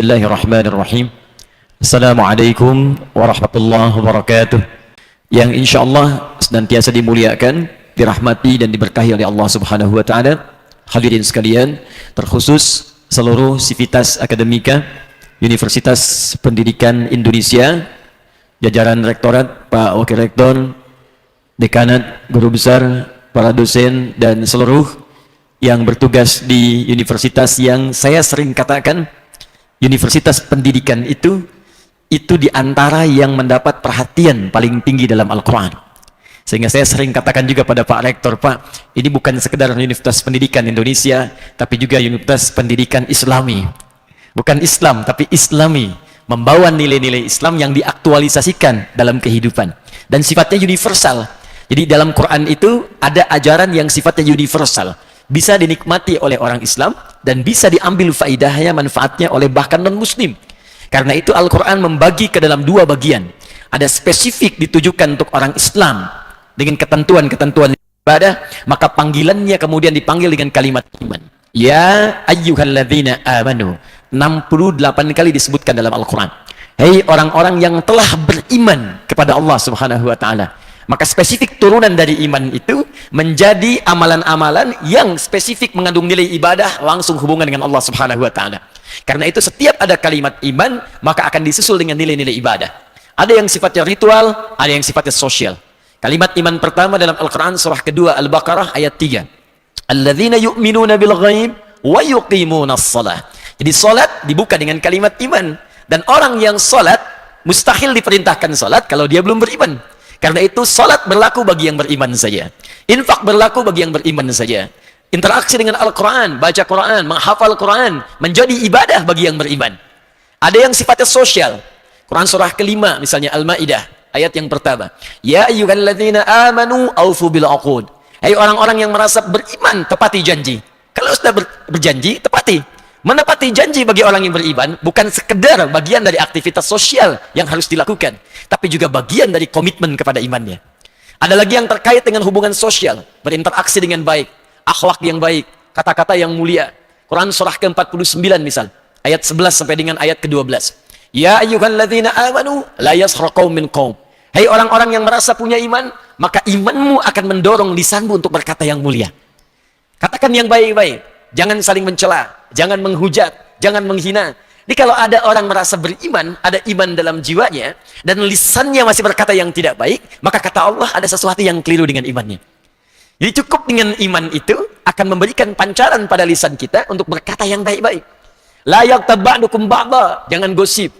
Bismillahirrahmanirrahim. Assalamualaikum warahmatullahi wabarakatuh. Yang insya Allah senantiasa dimuliakan, dirahmati dan diberkahi oleh Allah Subhanahu wa Ta'ala. Hadirin sekalian, terkhusus seluruh sivitas akademika Universitas Pendidikan Indonesia, jajaran rektorat, Pak Wakil Rektor, dekanat, guru besar, para dosen dan seluruh yang bertugas di universitas yang saya sering katakan Universitas Pendidikan itu diantara yang mendapat perhatian paling tinggi dalam Al-Quran. Sehingga saya sering katakan juga pada Pak Rektor, Pak, ini bukan sekedar Universitas Pendidikan Indonesia, tapi juga Universitas Pendidikan Islami. Bukan Islam, tapi Islami. Membawa nilai-nilai Islam yang diaktualisasikan dalam kehidupan. Dan sifatnya universal. Jadi dalam Quran itu ada ajaran yang sifatnya universal. Bisa dinikmati oleh orang Islam dan bisa diambil faidahnya, manfaatnya oleh bahkan non-muslim. Karena itu Al-Quran membagi ke dalam dua bagian. Ada spesifik ditujukan untuk orang Islam dengan ketentuan-ketentuan ibadah, maka panggilannya kemudian dipanggil dengan kalimat iman. Ya ayyuhalladzina amanu. 68 kali disebutkan dalam Al-Quran. Hei orang-orang yang telah beriman kepada Allah Subhanahu wa Ta'ala. Maka spesifik turunan dari iman itu menjadi amalan-amalan yang spesifik mengandung nilai ibadah langsung hubungan dengan Allah Subhanahu wa Ta'ala. Karena itu setiap ada kalimat iman, maka akan disusul dengan nilai-nilai ibadah. Ada yang sifatnya ritual, ada yang sifatnya sosial. Kalimat iman pertama dalam Al-Quran surah kedua Al-Baqarah ayat 3. Alladzina yu'minuna bil ghaib wa yuqimunas shalah. Jadi salat dibuka dengan kalimat iman. Dan orang yang salat mustahil diperintahkan salat kalau dia belum beriman. Karena itu salat berlaku bagi yang beriman saja. Infak berlaku bagi yang beriman saja. Interaksi dengan Al-Quran, baca Quran, menghafal Quran, menjadi ibadah bagi yang beriman. Ada yang sifatnya sosial. Quran surah kelima, misalnya Al-Ma'idah, ayat yang pertama. Ya ayyuhalladzina amanu aufu bil uqud. Hai orang-orang yang merasa beriman, tepati janji. Kalau sudah berjanji, tepati. Menepati janji bagi orang yang beriman bukan sekedar bagian dari aktivitas sosial yang harus dilakukan, tapi juga bagian dari komitmen kepada imannya. Ada lagi yang terkait dengan hubungan sosial, berinteraksi dengan baik, akhlak yang baik, kata-kata yang mulia. Quran surah ke-49 misal, ayat 11 sampai dengan ayat ke-12. Ya ayyuhalladzina amanu la yaskhar qaumin qaum. Hai orang-orang yang merasa punya iman, maka imanmu akan mendorong lisanmu untuk berkata yang mulia. Katakan yang baik-baik. Jangan saling mencela, jangan menghujat, jangan menghina. Jadi kalau ada orang merasa beriman, ada iman dalam jiwanya, dan lisannya masih berkata yang tidak baik, maka kata Allah ada sesuatu yang keliru dengan imannya. Jadi cukup dengan iman itu akan memberikan pancaran pada lisan kita untuk berkata yang baik-baik. La yaghtab ba'dukum ba'dha, jangan gosip,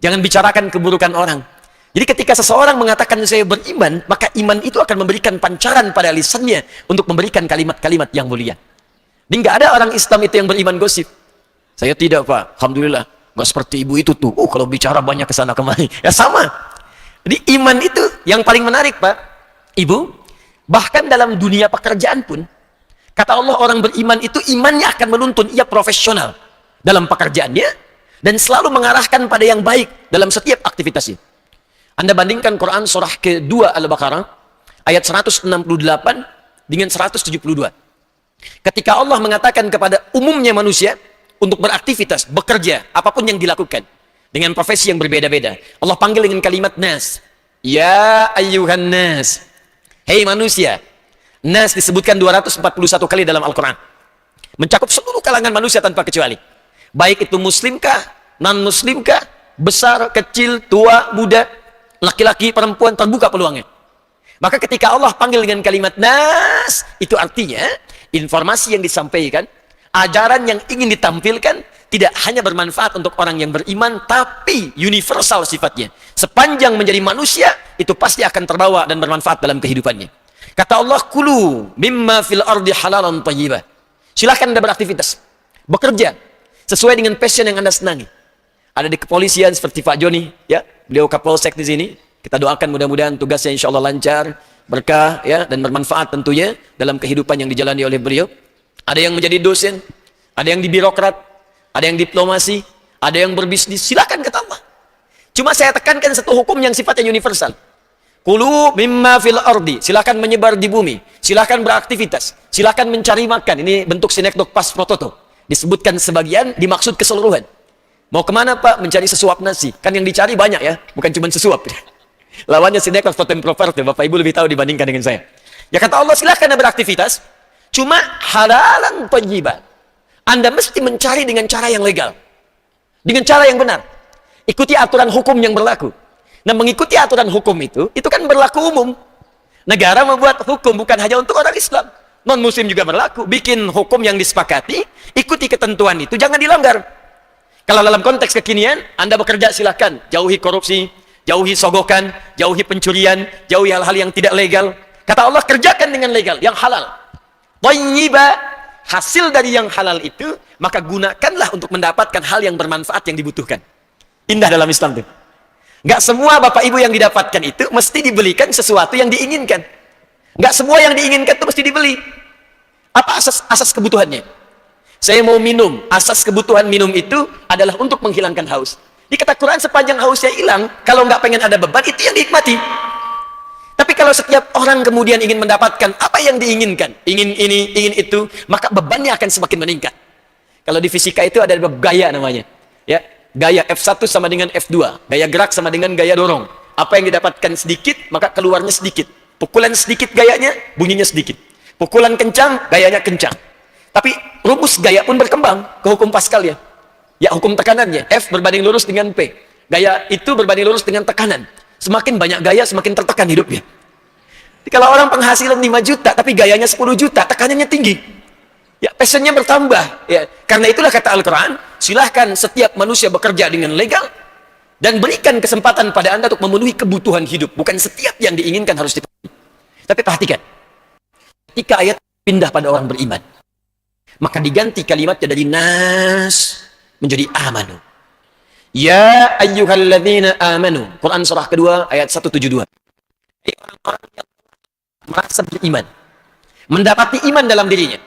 jangan bicarakan keburukan orang. Jadi ketika seseorang mengatakan saya beriman, maka iman itu akan memberikan pancaran pada lisannya untuk memberikan kalimat-kalimat yang mulia. Ini nggak ada orang Islam itu yang beriman gosip. Saya tidak, Pak. Alhamdulillah. Nggak seperti ibu itu tuh. Kalau bicara banyak kesana kemari. Ya sama. Jadi iman itu yang paling menarik, Pak. Ibu, bahkan dalam dunia pekerjaan pun, kata Allah orang beriman itu imannya akan menuntun. Ia profesional dalam pekerjaannya dan selalu mengarahkan pada yang baik dalam setiap aktivitasnya. Anda bandingkan Quran surah kedua Al-Baqarah ayat 168 dengan 172. Ketika Allah mengatakan kepada umumnya manusia untuk beraktivitas, bekerja, apapun yang dilakukan dengan profesi yang berbeda-beda, Allah panggil dengan kalimat nas. Ya ayyuhan nas. Hei manusia. Nas disebutkan 241 kali dalam Al-Quran. Mencakup seluruh kalangan manusia tanpa kecuali. Baik itu muslimkah, non-muslimkah, besar, kecil, tua, muda, laki-laki, perempuan, terbuka peluangnya. Maka ketika Allah panggil dengan kalimat nas, itu artinya informasi yang disampaikan, ajaran yang ingin ditampilkan tidak hanya bermanfaat untuk orang yang beriman, tapi universal sifatnya. Sepanjang menjadi manusia, itu pasti akan terbawa dan bermanfaat dalam kehidupannya. Kata Allah, kulu mimma fil ardi halalan thayyibah. Silahkan Anda beraktivitas, bekerja sesuai dengan passion yang Anda senangi. Ada di kepolisian seperti Pak Joni, ya, beliau Kapolsek di sini. Kita doakan mudah-mudahan tugasnya insya Allah lancar, berkah, ya, dan bermanfaat tentunya dalam kehidupan yang dijalani oleh beliau. Ada yang menjadi dosen, ada yang di birokrat, ada yang diplomasi, ada yang berbisnis. Silakan kata Allah. Cuma saya tekankan satu hukum yang sifatnya universal. Kulu mimma fil ardi. Silakan menyebar di bumi. Silakan beraktivitas. Silakan mencari makan. Ini bentuk sinekdok pas prototo. Disebutkan sebagian, dimaksud keseluruhan. Mau kemana Pak? Mencari sesuap nasi. Kan yang dicari banyak ya, bukan cuma sesuap. Lawannya sinekor fotoproperti, Bapak Ibu lebih tahu dibandingkan dengan saya. Ya kata Allah, silahkan beraktivitas, cuma halalan thayyiban. Anda mesti mencari dengan cara yang legal, dengan cara yang benar. Ikuti aturan hukum yang berlaku. Nah, mengikuti aturan hukum itu kan berlaku umum. Negara membuat hukum bukan hanya untuk orang Islam, non-muslim juga berlaku. Bikin hukum yang disepakati, ikuti ketentuan itu, jangan dilanggar. Kalau dalam konteks kekinian, Anda bekerja silahkan. Jauhi korupsi, jauhi sogokan, jauhi pencurian, jauhi hal-hal yang tidak legal. Kata Allah, kerjakan dengan legal, yang halal. Thayyiba, hasil dari yang halal itu, maka gunakanlah untuk mendapatkan hal yang bermanfaat yang dibutuhkan. Indah dalam Islam itu. Nggak semua Bapak Ibu yang didapatkan itu mesti dibelikan sesuatu yang diinginkan. Nggak semua yang diinginkan itu mesti dibeli. Apa asas kebutuhannya? Saya mau minum, asas kebutuhan minum itu adalah untuk menghilangkan haus. Di kata Quran, sepanjang hausnya hilang, kalau nggak pengen ada beban, itu yang dinikmati. Tapi kalau setiap orang kemudian ingin mendapatkan apa yang diinginkan, ingin ini, ingin itu, maka bebannya akan semakin meningkat. Kalau di fisika itu ada bab gaya namanya. Ya, gaya F1 sama dengan F2, gaya gerak sama dengan gaya dorong. Apa yang didapatkan sedikit, maka keluarnya sedikit. Pukulan sedikit gayanya, bunyinya sedikit. Pukulan kencang, gayanya kencang. Tapi rumus gaya pun berkembang ke hukum Pascal ya. Ya, hukum tekanannya. F berbanding lurus dengan P. Gaya itu berbanding lurus dengan tekanan. Semakin banyak gaya, semakin tertekan hidupnya. Jadi, kalau orang penghasilan 5 juta, tapi gayanya 10 juta, tekanannya tinggi. Ya, passionnya bertambah. Ya. Karena itulah kata Al-Quran, silahkan setiap manusia bekerja dengan legal, dan berikan kesempatan pada Anda untuk memenuhi kebutuhan hidup. Bukan setiap yang diinginkan harus dipenuhi. Tapi perhatikan. Ketika ayat pindah pada orang beriman, maka diganti kalimatnya dari nas menjadi amanu. Ya ayyuhalladzina amanu. Quran surah kedua ayat 172. Orang-orang yang merasa beriman, mendapati iman dalam dirinya.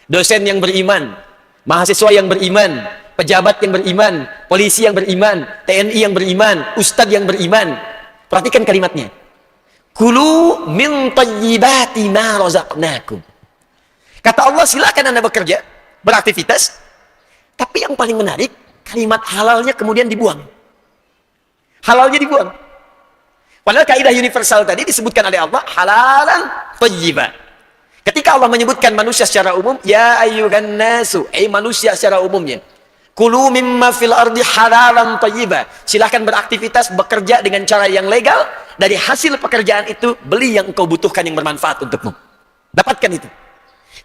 Dosen yang beriman, mahasiswa yang beriman, pejabat yang beriman, polisi yang beriman, TNI yang beriman, ustadz yang beriman. Perhatikan kalimatnya. Kulu min thayyibati ma razaqnakum. Kata Allah, silakan Anda bekerja, beraktivitas, tapi yang paling menarik, kalimat halalnya kemudian dibuang. Halalnya dibuang. Padahal kaidah universal tadi disebutkan oleh Allah, halalan thayyiban. Ketika Allah menyebutkan manusia secara umum, ya ayyuhan nasu, manusia secara umumnya. Kulu mimma fil ardi halalan thayyiban. Silakan beraktivitas, bekerja dengan cara yang legal, dari hasil pekerjaan itu, beli yang engkau butuhkan yang bermanfaat untukmu. Dapatkan itu.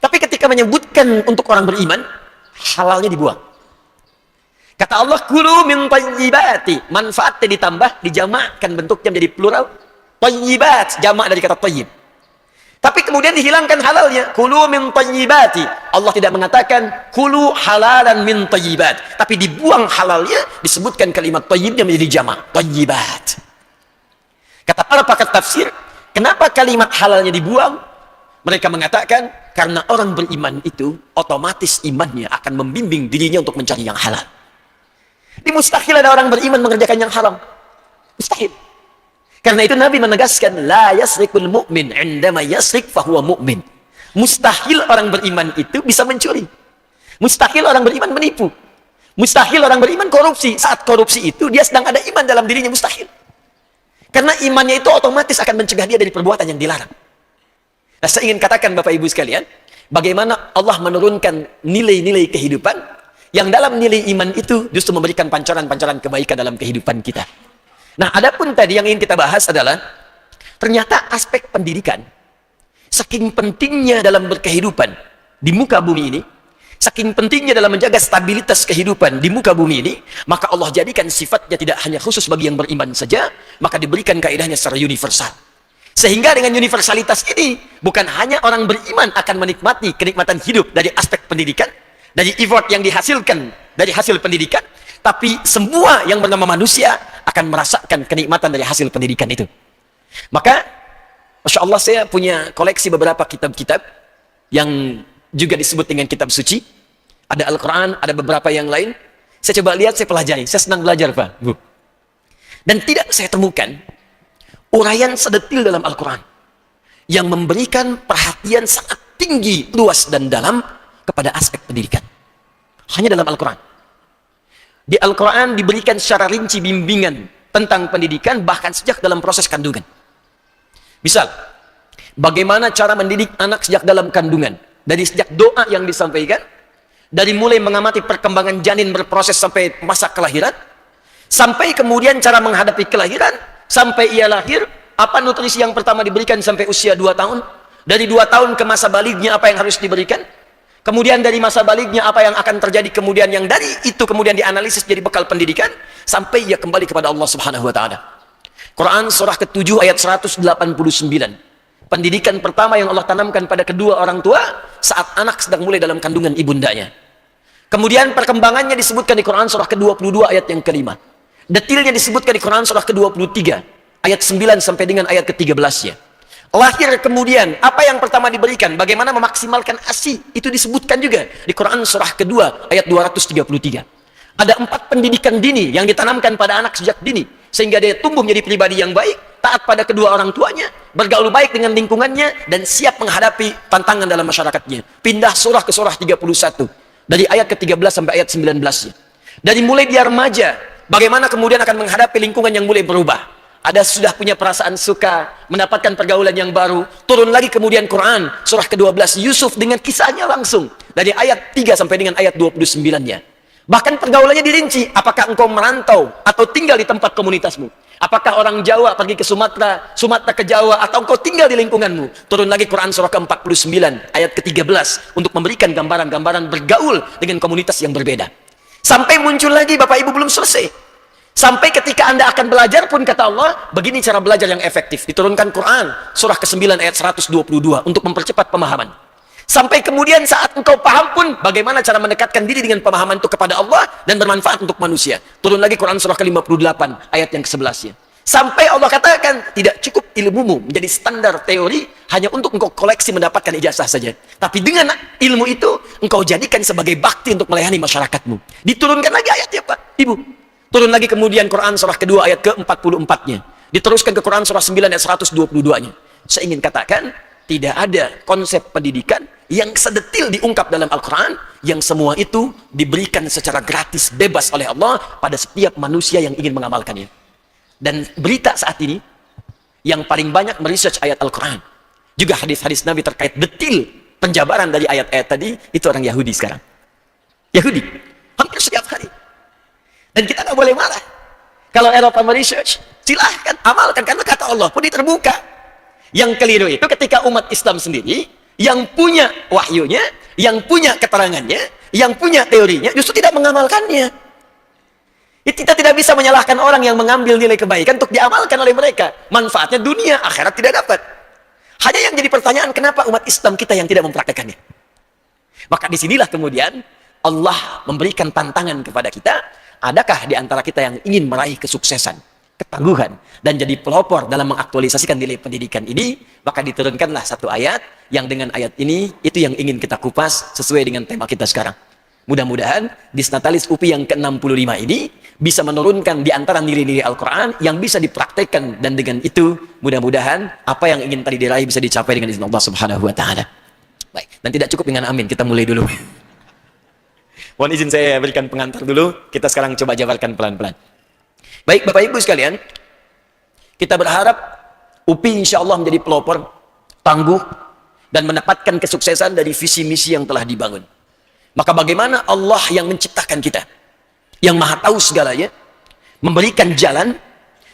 Tapi ketika menyebutkan untuk orang beriman, halalnya dibuang. Kata Allah, kulu min thayyibati. Manfaatnya ditambah, dijamakkan bentuknya menjadi plural. Thayyibat, jamak dari kata thayyib. Tapi kemudian dihilangkan halalnya. Kulu min thayyibati. Allah tidak mengatakan, kulu halalan min thayyibat. Tapi dibuang halalnya, disebutkan kalimat thayyibnya menjadi jamak. Thayyibat. Kata para pakar tafsir, kenapa kalimat halalnya dibuang? Mereka mengatakan, karena orang beriman itu, otomatis imannya akan membimbing dirinya untuk mencari yang halal. Di mustahil ada orang beriman mengerjakan yang haram. Mustahil. Karena itu Nabi menegaskan, la yasrikul mu'min, indama yasrik fahuwa mu'min. Mustahil orang beriman itu bisa mencuri. Mustahil orang beriman menipu. Mustahil orang beriman korupsi. Saat korupsi itu, dia sedang ada iman dalam dirinya, mustahil. Karena imannya itu otomatis akan mencegah dia dari perbuatan yang dilarang. Nah, saya ingin katakan Bapak Ibu sekalian, bagaimana Allah menurunkan nilai-nilai kehidupan, yang dalam nilai iman itu justru memberikan pancaran-pancaran kebaikan dalam kehidupan kita. Nah, adapun tadi yang ingin kita bahas adalah, ternyata aspek pendidikan, saking pentingnya dalam berkehidupan di muka bumi ini, saking pentingnya dalam menjaga stabilitas kehidupan di muka bumi ini, maka Allah jadikan sifatnya tidak hanya khusus bagi yang beriman saja, maka diberikan kaidahnya secara universal. Sehingga dengan universalitas ini, bukan hanya orang beriman akan menikmati kenikmatan hidup dari aspek pendidikan, dari effort yang dihasilkan dari hasil pendidikan, tapi semua yang bernama manusia akan merasakan kenikmatan dari hasil pendidikan itu. Maka, Masya Allah, saya punya koleksi beberapa kitab-kitab yang juga disebut dengan kitab suci. Ada Al-Quran, ada beberapa yang lain. Saya coba lihat, saya pelajari. Saya senang belajar, Pak, Bu. Dan tidak saya temukan uraian sedetil dalam Al-Quran yang memberikan perhatian sangat tinggi, luas, dan dalam kepada aspek pendidikan. Hanya dalam Al-Quran. Di Al-Quran diberikan secara rinci bimbingan tentang pendidikan bahkan sejak dalam proses kandungan. Misal, bagaimana cara mendidik anak sejak dalam kandungan. Dari sejak doa yang disampaikan, dari mulai mengamati perkembangan janin berproses sampai masa kelahiran, sampai kemudian cara menghadapi kelahiran, sampai ia lahir, apa nutrisi yang pertama diberikan sampai usia 2 tahun, dari 2 tahun ke masa balignya apa yang harus diberikan, kemudian dari masa balignya apa yang akan terjadi, kemudian yang dari itu kemudian dianalisis jadi bekal pendidikan, sampai ia kembali kepada Allah Subhanahu wa Ta'ala. Quran surah ke-7 ayat 189. Pendidikan pertama yang Allah tanamkan pada kedua orang tua saat anak sedang mulai dalam kandungan ibundanya. Kemudian perkembangannya disebutkan di Quran surah ke-22 ayat yang kelima. Detilnya disebutkan di Quran surah ke-23 ayat 9 sampai dengan ayat ke-13-nya. Lahir kemudian, apa yang pertama diberikan? Bagaimana memaksimalkan ASI? Itu disebutkan juga di Quran surah kedua ayat 233. Ada 4 pendidikan dini yang ditanamkan pada anak sejak dini, sehingga dia tumbuh menjadi pribadi yang baik, taat pada kedua orang tuanya, bergaul baik dengan lingkungannya, dan siap menghadapi tantangan dalam masyarakatnya. Pindah surah ke surah 31, dari ayat ke-13 sampai ayat 19-nya. Dari mulai dia remaja, bagaimana kemudian akan menghadapi lingkungan yang mulai berubah. Ada sudah punya perasaan suka, mendapatkan pergaulan yang baru. Turun lagi kemudian Quran, surah ke-12, Yusuf dengan kisahnya langsung. Dari ayat 3 sampai dengan ayat 29-nya. Bahkan pergaulannya dirinci, apakah engkau merantau atau tinggal di tempat komunitasmu? Apakah orang Jawa pergi ke Sumatera, Sumatera ke Jawa, atau engkau tinggal di lingkunganmu? Turun lagi Quran surah ke-49, ayat ke-13, untuk memberikan gambaran-gambaran bergaul dengan komunitas yang berbeda. Sampai muncul lagi, Bapak Ibu belum selesai. Sampai ketika Anda akan belajar pun, kata Allah, begini cara belajar yang efektif. Diturunkan Quran, surah ke-9 ayat 122, untuk mempercepat pemahaman. Sampai kemudian saat engkau paham pun, bagaimana cara mendekatkan diri dengan pemahaman itu kepada Allah, dan bermanfaat untuk manusia. Turun lagi Quran surah ke-58, ayat yang ke-11-nya. Sampai Allah katakan, tidak cukup ilmumu menjadi standar teori, hanya untuk engkau koleksi mendapatkan ijazah saja. Tapi dengan ilmu itu, engkau jadikan sebagai bakti untuk melayani masyarakatmu. Diturunkan lagi ayatnya, Pak, Ibu. Turun lagi kemudian Quran surah kedua ayat ke-44-nya. Diteruskan ke Quran surah 9 ayat 122-nya. Saya ingin katakan, tidak ada konsep pendidikan yang sedetil diungkap dalam Al-Quran, yang semua itu diberikan secara gratis, bebas oleh Allah pada setiap manusia yang ingin mengamalkannya. Dan berita saat ini, yang paling banyak meresearch ayat Al-Quran, juga hadis-hadis Nabi terkait detil penjabaran dari ayat-ayat tadi, itu orang Yahudi sekarang. Yahudi, hampir setiap hari. Dan kita tak boleh marah. Kalau Eropa meresearch, silahkan amalkan, karena kata Allah pun terbuka. Yang keliru itu ketika umat Islam sendiri yang punya wahyunya, yang punya keterangannya, yang punya teorinya, justru tidak mengamalkannya. Kita tidak bisa menyalahkan orang yang mengambil nilai kebaikan untuk diamalkan oleh mereka. Manfaatnya dunia, akhirat tidak dapat. Hanya yang jadi pertanyaan, kenapa umat Islam kita yang tidak mempraktekannya? Maka disinilah kemudian Allah memberikan tantangan kepada kita. Adakah di antara kita yang ingin meraih kesuksesan, ketangguhan, dan jadi pelopor dalam mengaktualisasikan nilai pendidikan ini? Maka diturunkanlah satu ayat, yang dengan ayat ini, itu yang ingin kita kupas sesuai dengan tema kita sekarang. Mudah-mudahan Disnatalis UPI yang ke-65 ini bisa menurunkan di antara nilai-nilai Al-Quran yang bisa dipraktekkan, dan dengan itu mudah-mudahan apa yang ingin tadi diraih bisa dicapai dengan izin Allah Subhanahu wa Ta'ala. Baik, dan tidak cukup dengan amin, kita mulai dulu. Mohon izin saya berikan pengantar dulu, kita sekarang coba jabarkan pelan-pelan. Baik Bapak Ibu sekalian, kita berharap UPI insya Allah menjadi pelopor, tangguh, dan mendapatkan kesuksesan dari visi misi yang telah dibangun. Maka bagaimana Allah yang menciptakan kita, yang maha tahu segalanya, memberikan jalan,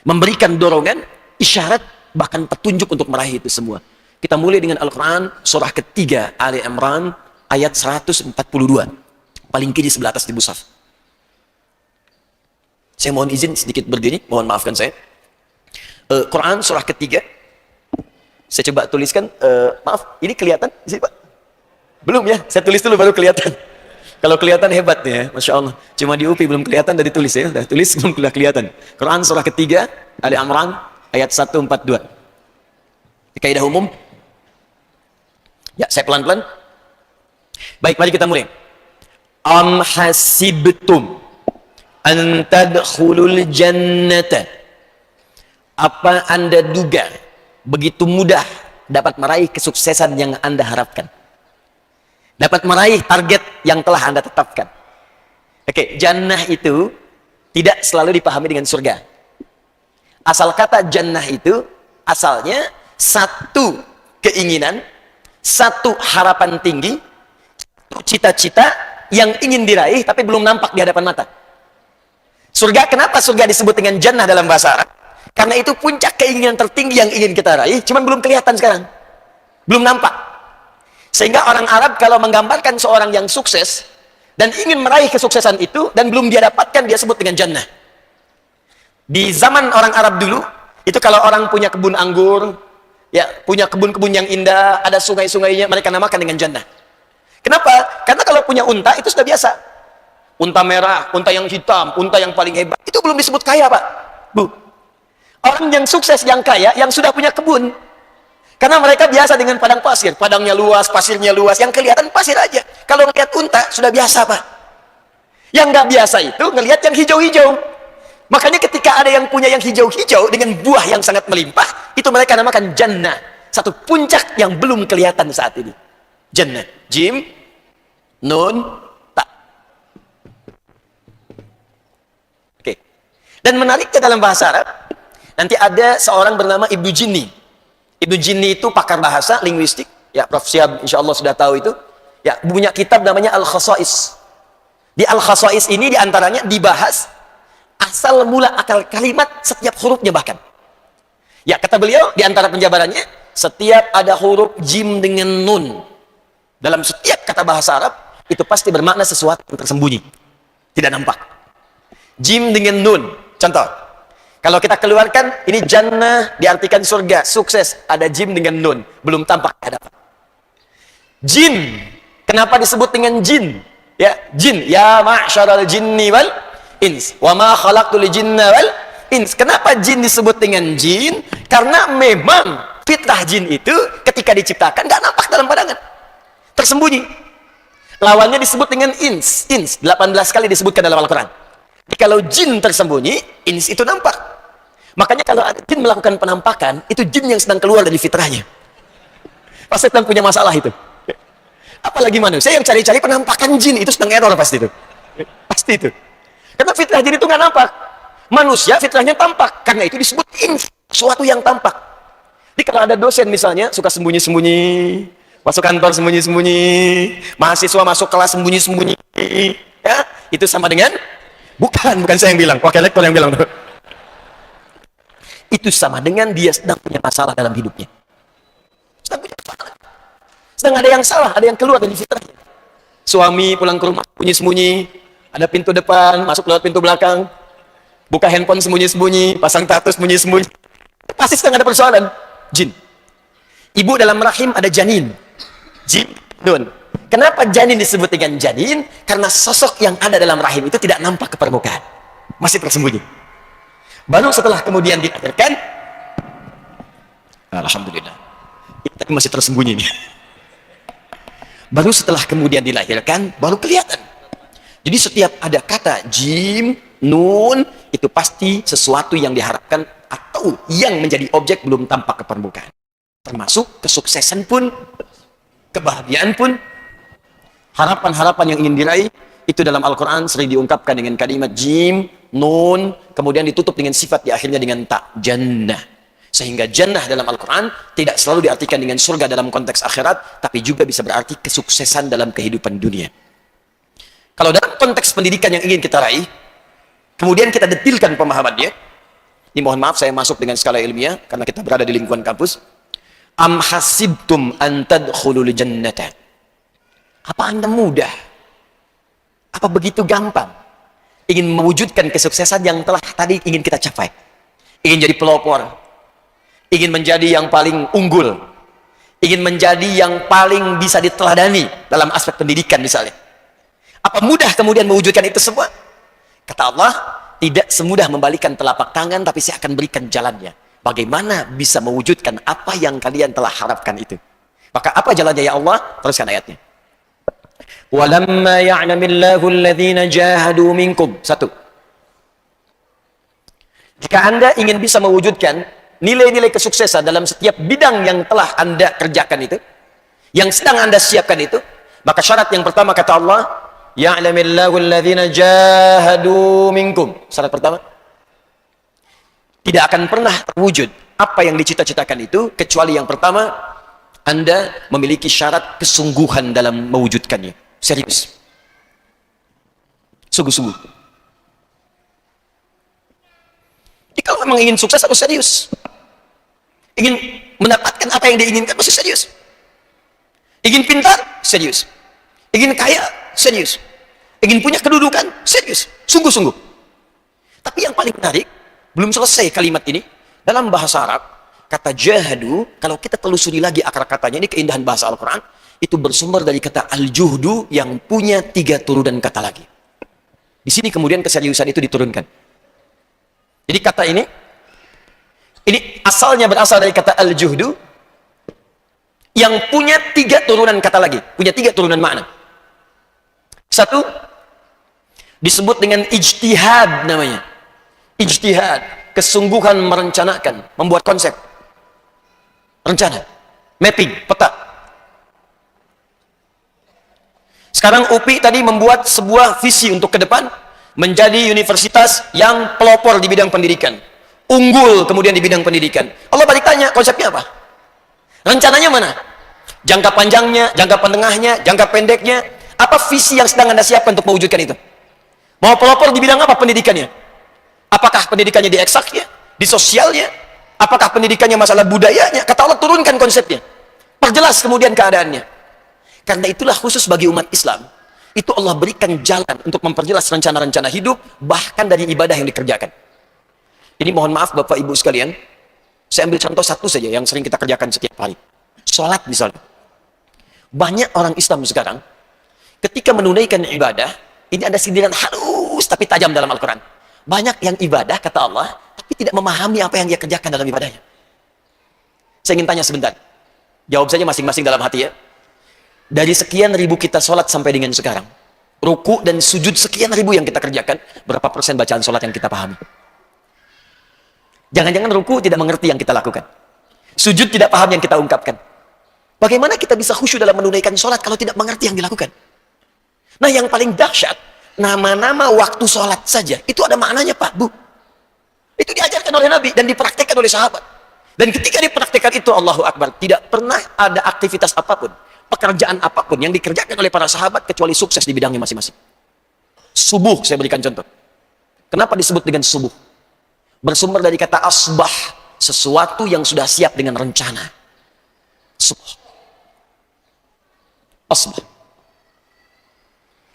memberikan dorongan, isyarat, bahkan petunjuk untuk meraih itu semua. Kita mulai dengan Al-Quran, surah ketiga, Ali Imran, ayat 142. Paling kiri sebelah atas di mushaf. Saya mohon izin sedikit berdiri, mohon maafkan saya. Quran surah ketiga. Saya coba tuliskan, maaf, ini kelihatan di sini Pak? Belum ya, saya tulis dulu baru kelihatan. Kalau kelihatan hebat ya, Masya Allah. Cuma di UPI belum kelihatan, dari tulis ya. Sudah tulis, belum kelihatan. Quran surah ketiga, Ali Imran, ayat 142. Di kaidah umum. Ya, saya pelan-pelan. Baik, mari kita mulai. Am hasibtum an tadkhulul jannata. Apa Anda duga begitu mudah dapat meraih kesuksesan yang Anda harapkan? Dapat meraih target yang telah Anda tetapkan? Oke, jannah itu tidak selalu dipahami dengan surga. Asal kata jannah itu asalnya satu keinginan, satu harapan tinggi, satu cita-cita yang ingin diraih tapi belum nampak di hadapan mata. Surga, kenapa surga disebut dengan jannah dalam bahasa Arab? Karena itu puncak keinginan tertinggi yang ingin kita raih, cuman belum kelihatan sekarang. Belum nampak. Sehingga orang Arab kalau menggambarkan seorang yang sukses dan ingin meraih kesuksesan itu dan belum dia dapatkan, dia sebut dengan jannah. Di zaman orang Arab dulu, itu kalau orang punya kebun anggur, ya punya kebun-kebun yang indah, ada sungai-sungainya, mereka namakan dengan jannah. Kenapa? Karena kalau punya unta itu sudah biasa. Unta merah, unta yang hitam, unta yang paling hebat, itu belum disebut kaya, Pak. Bu. Orang yang sukses, yang kaya, yang sudah punya kebun. Karena mereka biasa dengan padang pasir. Padangnya luas, pasirnya luas, yang kelihatan pasir aja. Kalau ngelihat unta, sudah biasa, Pak. Yang nggak biasa itu ngelihat yang hijau-hijau. Makanya ketika ada yang punya yang hijau-hijau dengan buah yang sangat melimpah, itu mereka namakan jannah. Satu puncak yang belum kelihatan saat ini. Jannah. Jim, nun, ta. Oke. Dan menariknya dalam bahasa Arab, nanti ada seorang bernama Ibnu Jinni. Ibnu Jinni itu pakar bahasa, linguistik. Ya, Prof. Syihab insya Allah sudah tahu itu. Ya, punya kitab namanya Al-Khasais. Di Al-Khasais ini diantaranya dibahas asal mula akal kalimat setiap hurufnya bahkan. Ya, kata beliau di antara penjabarannya, setiap ada huruf jim dengan nun dalam setiap kata bahasa Arab itu pasti bermakna sesuatu yang tersembunyi, tidak nampak. Jim dengan nun. Contoh, kalau kita keluarkan ini jannah diartikan surga, sukses, ada jim dengan nun, belum tampak ada. Jin, kenapa disebut dengan jin? Ya, jin, ya ma'syaral jinni wal ins wa ma khalaqtul jinna wal ins. Kenapa jin disebut dengan jin? Karena memang fitrah jin itu ketika diciptakan nggak nampak dalam pandangan, tersembunyi. Lawannya disebut dengan ins. 18 kali disebutkan dalam Al-Quran. Jadi kalau jin tersembunyi, ins itu nampak. Makanya kalau ada jin melakukan penampakan, itu jin yang sedang keluar dari fitrahnya, pasti sedang punya masalah itu. Apalagi manusia yang cari-cari penampakan jin, itu sedang error pasti itu. Pasti itu. Karena fitrah jin itu nggak nampak. Manusia fitrahnya tampak. Karena itu disebut sesuatu yang tampak. Jadi kalau ada dosen misalnya suka sembunyi-sembunyi, masuk kantor sembunyi-sembunyi, mahasiswa masuk kelas sembunyi-sembunyi, ya itu sama dengan bukan saya yang bilang, wakil rektor yang bilang. Itu sama dengan dia sedang punya masalah dalam hidupnya. Sedang punya masalah. Sedang ada yang salah, ada yang keluar dari fitrahnya. Suami pulang ke rumah sembunyi-sembunyi, ada pintu depan, masuk lewat pintu belakang, buka handphone sembunyi-sembunyi, pasang tato sembunyi-sembunyi. Pasti sedang ada persoalan. Jin. Ibu dalam rahim ada janin. Jin, nun. Kenapa janin disebut dengan janin? Karena sosok yang ada dalam rahim itu tidak nampak ke permukaan. Masih tersembunyi. Baru setelah kemudian dilahirkan, alhamdulillah, tapi masih tersembunyi nih. Baru setelah kemudian dilahirkan, baru kelihatan. Jadi setiap ada kata jim, nun, itu pasti sesuatu yang diharapkan atau yang menjadi objek belum tampak ke permukaan. Termasuk kesuksesan pun, kebahagiaan pun, harapan-harapan yang ingin diraih, itu dalam Al-Quran sering diungkapkan dengan kalimat jim, nun, kemudian ditutup dengan sifat di akhirnya dengan ta, jannah. Sehingga jannah dalam Al-Quran tidak selalu diartikan dengan surga dalam konteks akhirat, tapi juga bisa berarti kesuksesan dalam kehidupan dunia. Kalau dalam konteks pendidikan yang ingin kita raih, kemudian kita detilkan pemahamannya, ini mohon maaf saya masuk dengan skala ilmiah, karena kita berada di lingkungan kampus. Am hasibtum an tadkhulul jannata. Apa Anda mudah? Apa begitu gampang ingin mewujudkan kesuksesan yang telah tadi ingin kita capai? Ingin jadi pelopor, ingin menjadi yang paling unggul, ingin menjadi yang paling bisa diteladani dalam aspek pendidikan misalnya. Apa mudah kemudian mewujudkan itu semua? Kata Allah, tidak semudah membalikan telapak tangan, tapi saya akan berikan jalannya. Bagaimana bisa mewujudkan apa yang kalian telah harapkan itu? Maka apa jalannya ya Allah? Teruskan ayatnya. وَلَمَّا يَعْلَمِ اللَّهُ الَّذِينَ جَاهَدُوا مِنْكُمْ. Satu. Jika Anda ingin bisa mewujudkan nilai-nilai kesuksesan dalam setiap bidang yang telah Anda kerjakan itu, yang sedang Anda siapkan itu, maka syarat yang pertama kata Allah, Ya'lamillahu alladhina jahadu minkum. Syarat pertama, tidak akan pernah terwujud apa yang dicita-citakan itu kecuali yang pertama, Anda memiliki syarat kesungguhan dalam mewujudkannya. Serius. Sungguh-sungguh. Jadi kalau memang ingin sukses harus serius. Ingin mendapatkan apa yang diinginkan mesti serius. Ingin pintar, serius. Ingin kaya, serius. Ingin punya kedudukan, serius. Sungguh-sungguh. Tapi yang paling menarik, belum selesai kalimat ini, dalam bahasa Arab, kata jahadu, kalau kita telusuri lagi akar katanya, ini keindahan bahasa Al-Quran, itu bersumber dari kata al-juhdu yang punya 3 turunan kata lagi. Di sini kemudian keseriusan itu diturunkan. Jadi kata ini asalnya berasal dari kata al-juhdu yang punya 3 turunan kata lagi, punya 3 turunan makna. Satu, disebut dengan ijtihad namanya. Ijtihad, kesungguhan merencanakan, membuat konsep. Rencana, mapping, peta. Sekarang UPI tadi membuat sebuah visi untuk ke depan, menjadi universitas yang pelopor di bidang pendidikan. Unggul kemudian di bidang pendidikan. Allah balik tanya, konsepnya apa? Rencananya mana? Jangka panjangnya, jangka penengahnya, jangka pendeknya. Apa visi yang sedang Anda siapkan untuk mewujudkan itu? Mau pelopor di bidang apa pendidikannya? Apakah pendidikannya di eksaknya? Di sosialnya? Apakah pendidikannya masalah budayanya? Kata Allah, turunkan konsepnya. Perjelas kemudian keadaannya. Karena itulah khusus bagi umat Islam. Itu Allah berikan jalan untuk memperjelas rencana-rencana hidup, bahkan dari ibadah yang dikerjakan. Jadi mohon maaf Bapak Ibu sekalian, saya ambil contoh satu saja yang sering kita kerjakan setiap hari. Sholat misalnya. Banyak orang Islam sekarang, ketika menunaikan ibadah, ini ada sindiran halus tapi tajam dalam Al-Quran. Banyak yang ibadah, kata Allah, tapi tidak memahami apa yang dia kerjakan dalam ibadahnya. Saya ingin tanya sebentar. Jawab saja masing-masing dalam hati ya. Dari sekian ribu kita sholat sampai dengan sekarang, ruku dan sujud sekian ribu yang kita kerjakan, berapa persen bacaan sholat yang kita pahami? Jangan-jangan ruku tidak mengerti yang kita lakukan. Sujud tidak paham yang kita ungkapkan. Bagaimana kita bisa khusyuk dalam menunaikan sholat kalau tidak mengerti yang dilakukan? Nah yang paling dahsyat, nama-nama waktu sholat saja, itu ada maknanya Pak, Bu. Itu diajarkan oleh Nabi dan dipraktekkan oleh sahabat. Dan ketika dipraktekkan itu, Allahu Akbar, tidak pernah ada aktivitas apapun, pekerjaan apapun yang dikerjakan oleh para sahabat kecuali sukses di bidangnya masing-masing. Subuh, saya berikan contoh. Kenapa disebut dengan subuh? Bersumber dari kata asbah, sesuatu yang sudah siap dengan rencana. Subuh. Asbah.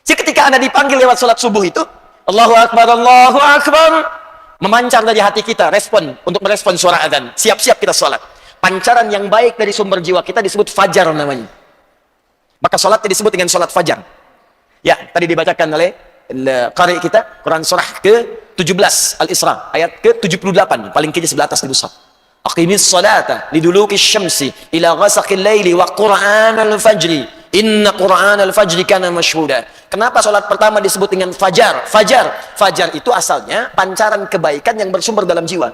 Jadi ketika Anda dipanggil lewat sholat subuh itu, Allahu Akbar, Allahu Akbar, memancar dari hati kita, respon, untuk merespon suara adzan. Siap-siap kita sholat. Pancaran yang baik dari sumber jiwa kita disebut fajar namanya. Maka sholatnya disebut dengan sholat fajar. Ya, tadi dibacakan oleh qari kita, Quran surah ke-17, Al-Isra, ayat ke-78, paling kiri sebelah atas di mushaf. Aqimis salata liduluki syamsi ila ghasaqil laili wa qur'anal fajri. Inna qur'anal fajri kana mashhuda. Kenapa sholat pertama disebut dengan fajar? Fajar itu asalnya pancaran kebaikan yang bersumber dalam jiwa.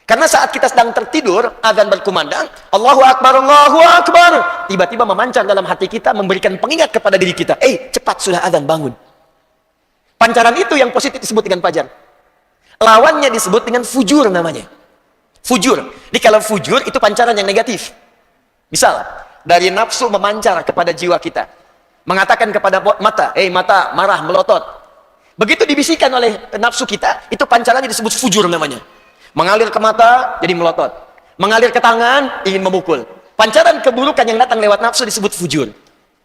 Karena saat kita sedang tertidur, azan berkumandang, Allahu Akbar, Allahu Akbar, tiba-tiba memancar dalam hati kita, memberikan pengingat kepada diri kita, cepat sudah azan, bangun. Pancaran itu yang positif disebut dengan fajar. Lawannya disebut dengan fujur namanya. Fujur. Jadi kalau fujur itu pancaran yang negatif. Misal, dari nafsu memancar kepada jiwa kita. Mengatakan kepada mata, mata, marah, melotot. Begitu dibisikkan oleh nafsu kita, itu pancarannya disebut fujur namanya. Mengalir ke mata, jadi melotot. Mengalir ke tangan, ingin memukul. Pancaran keburukan yang datang lewat nafsu disebut fujur.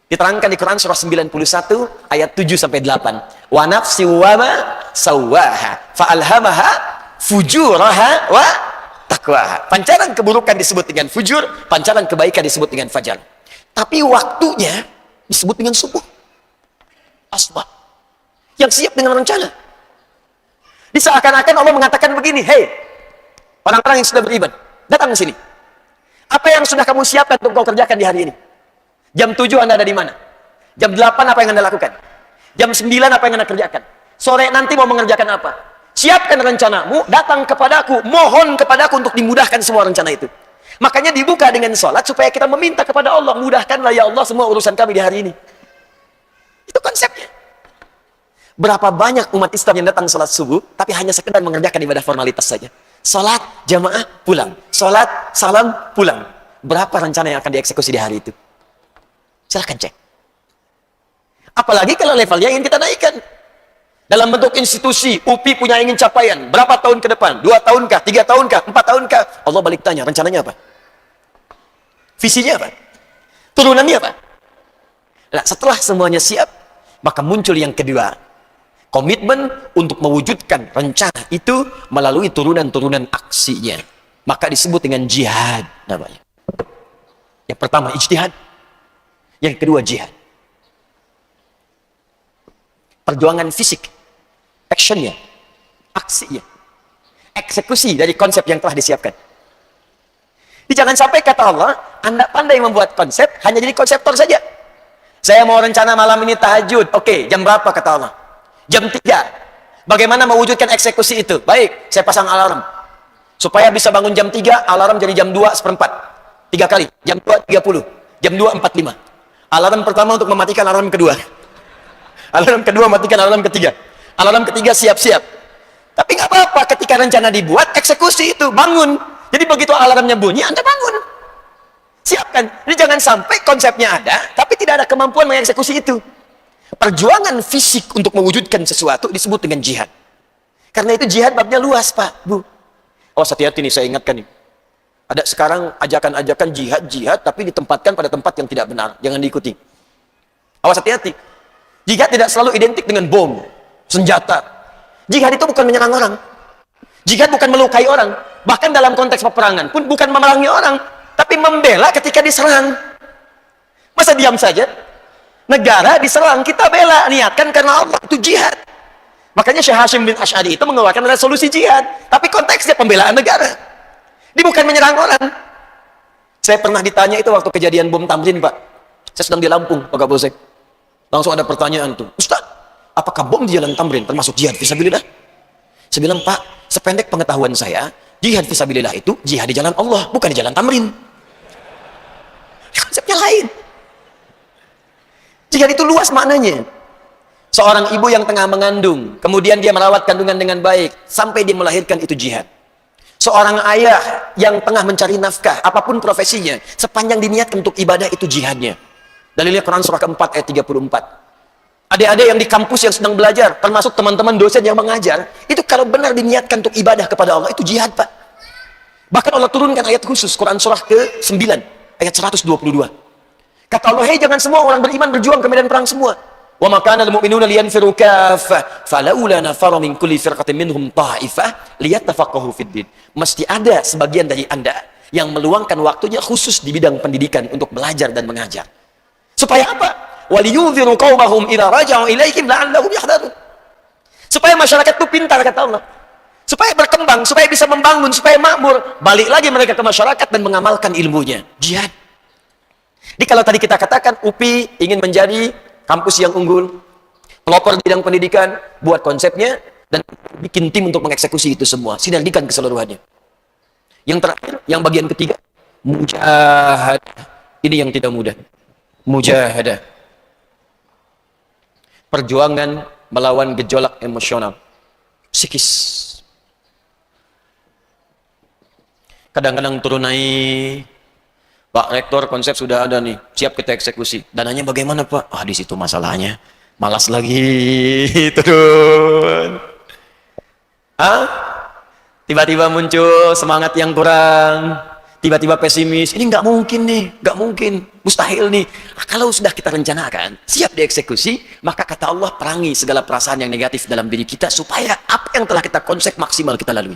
Diterangkan di Quran surah 91 ayat 7-8. Wa nafsi wa ma sawwaha fa'alhamaha fujuraha wa taqwaha. Pancaran keburukan disebut dengan fujur, pancaran kebaikan disebut dengan fajar. Tapi waktunya disebut dengan subuh. Asbah. Yang siap dengan rencana. Diseakan-akan Allah mengatakan begini, hei, orang-orang yang sudah beriman, datang ke sini. Apa yang sudah kamu siapkan untuk kau kerjakan di hari ini? Jam 7 Anda ada di mana? Jam 8 apa yang Anda lakukan? Jam 9 apa yang Anda kerjakan? Sore nanti mau mengerjakan apa? Siapkan rencanamu, datang kepadaku, mohon kepadaku untuk dimudahkan semua rencana itu. Makanya dibuka dengan sholat supaya kita meminta kepada Allah, mudahkanlah ya Allah semua urusan kami di hari ini. Itu konsepnya. Berapa banyak umat Islam yang datang sholat subuh, tapi hanya sekedar mengerjakan ibadah formalitas saja. Sholat, jamaah, pulang. Sholat, salam, pulang. Berapa rencana yang akan dieksekusi di hari itu? Silahkan cek. Apalagi kalau levelnya ingin kita naikkan. Dalam bentuk institusi, UPI punya ingin capaian. Berapa tahun ke depan? 2 tahunkah? 3 tahunkah? 4 tahunkah? Allah balik tanya, rencananya apa? Visinya apa? Turunannya apa? Nah, setelah semuanya siap, maka muncul yang kedua. Komitmen untuk mewujudkan rencana itu melalui turunan-turunan aksinya. Maka disebut dengan jihad namanya. Yang pertama ijtihad. Yang kedua jihad. Perjuangan fisik, actionnya, aksinya, eksekusi dari konsep yang telah disiapkan. Jadi jangan sampai kata Allah, Anda pandai membuat konsep, hanya jadi konseptor saja. Saya mau rencana malam ini tahajud. Oke, jam berapa kata Allah? Jam 3. Bagaimana mewujudkan eksekusi itu? Baik, saya pasang alarm. Supaya bisa bangun jam 3, alarm jadi jam 2:04. 3 kali, jam 2:30, jam 2:45. Alarm pertama untuk mematikan alarm kedua. Alarm kedua matikan alarm ketiga. Alarm ketiga siap-siap. Tapi nggak apa-apa ketika rencana dibuat, eksekusi itu, bangun. Jadi begitu alarmnya bunyi, Anda bangun. Siapkan. Jadi jangan sampai konsepnya ada, tapi tidak ada kemampuan mengeksekusi itu. Perjuangan fisik untuk mewujudkan sesuatu disebut dengan jihad. Karena itu jihad babnya luas, Pak, Bu. Oh, hati-hati nih, saya ingatkan nih. Ada sekarang ajakan-ajakan jihad, tapi ditempatkan pada tempat yang tidak benar. Jangan diikuti. Awas, hati-hati. Jihad tidak selalu identik dengan bom, senjata. Jihad itu bukan menyerang orang. Jihad bukan melukai orang. Bahkan dalam konteks peperangan pun bukan memerangi orang, tapi membela ketika diserang. Masa diam saja? Negara diserang, kita bela, niatkan karena Allah, itu jihad. Makanya Syekh Hashim bin Asy'ari itu mengeluarkan resolusi jihad, tapi konteksnya pembelaan negara. Dia bukan menyerang orang. Saya pernah ditanya itu waktu kejadian bom Tamrin, Pak. Saya sedang di Lampung, Pak Kapolsek. Langsung ada pertanyaan tuh, Ustaz, apakah bom di jalan Tamrin termasuk jihad fisabilillah? Saya bilang, Pak, sependek pengetahuan saya, jihad fisabilillah itu jihad di jalan Allah, bukan di jalan Tamrin. Konsepnya lain. Jihad itu luas maknanya. Seorang ibu yang tengah mengandung, kemudian dia merawat kandungan dengan baik, sampai dia melahirkan, itu jihad. Seorang ayah yang tengah mencari nafkah, apapun profesinya, sepanjang diniatkan untuk ibadah, itu jihadnya. Dalilnya Quran surah keempat ayat 34. Adik-adik yang di kampus yang sedang belajar, termasuk teman-teman dosen yang mengajar, itu kalau benar diniatkan untuk ibadah kepada Allah, itu jihad, Pak. Bahkan Allah turunkan ayat khusus, Quran surah ke-9 ayat 122. Kata Allah, hei, jangan semua orang beriman berjuang ke medan perang semua. Wa ma kana al-mu'minuna liyanfiru kaffah falaula nafara min kulli firqatin minhum ta'ifah liyattafaqahu fid din. Mesti ada sebagian dari Anda yang meluangkan waktunya khusus di bidang pendidikan untuk belajar dan mengajar. Supaya apa? Waliyunziru qaumahum idza raja'u ilaihim la'allahum yahdharun. Supaya masyarakat itu pintar, kata Allah. Supaya berkembang, supaya bisa membangun, supaya makmur. Balik lagi mereka ke masyarakat dan mengamalkan ilmunya. Jihad. Jadi kalau tadi kita katakan UPI ingin menjadi kampus yang unggul, pelopor bidang pendidikan, buat konsepnya, dan bikin tim untuk mengeksekusi itu semua. Sinergikan keseluruhannya. Yang terakhir, yang bagian ketiga, mujahadah. Ini yang tidak mudah. Mujahadah. Perjuangan melawan gejolak emosional, psikis. Kadang-kadang turun naik. Pak Rektor, konsep sudah ada nih, siap kita eksekusi. Dananya bagaimana, Pak? Ah, di situ masalahnya. Malas lagi turun. Tiba-tiba muncul semangat yang kurang. Tiba-tiba pesimis. Ini nggak mungkin nih, nggak mungkin, mustahil nih. Kalau sudah kita rencanakan, siap dieksekusi, maka kata Allah, perangi segala perasaan yang negatif dalam diri kita supaya apa yang telah kita konsep maksimal kita lalui.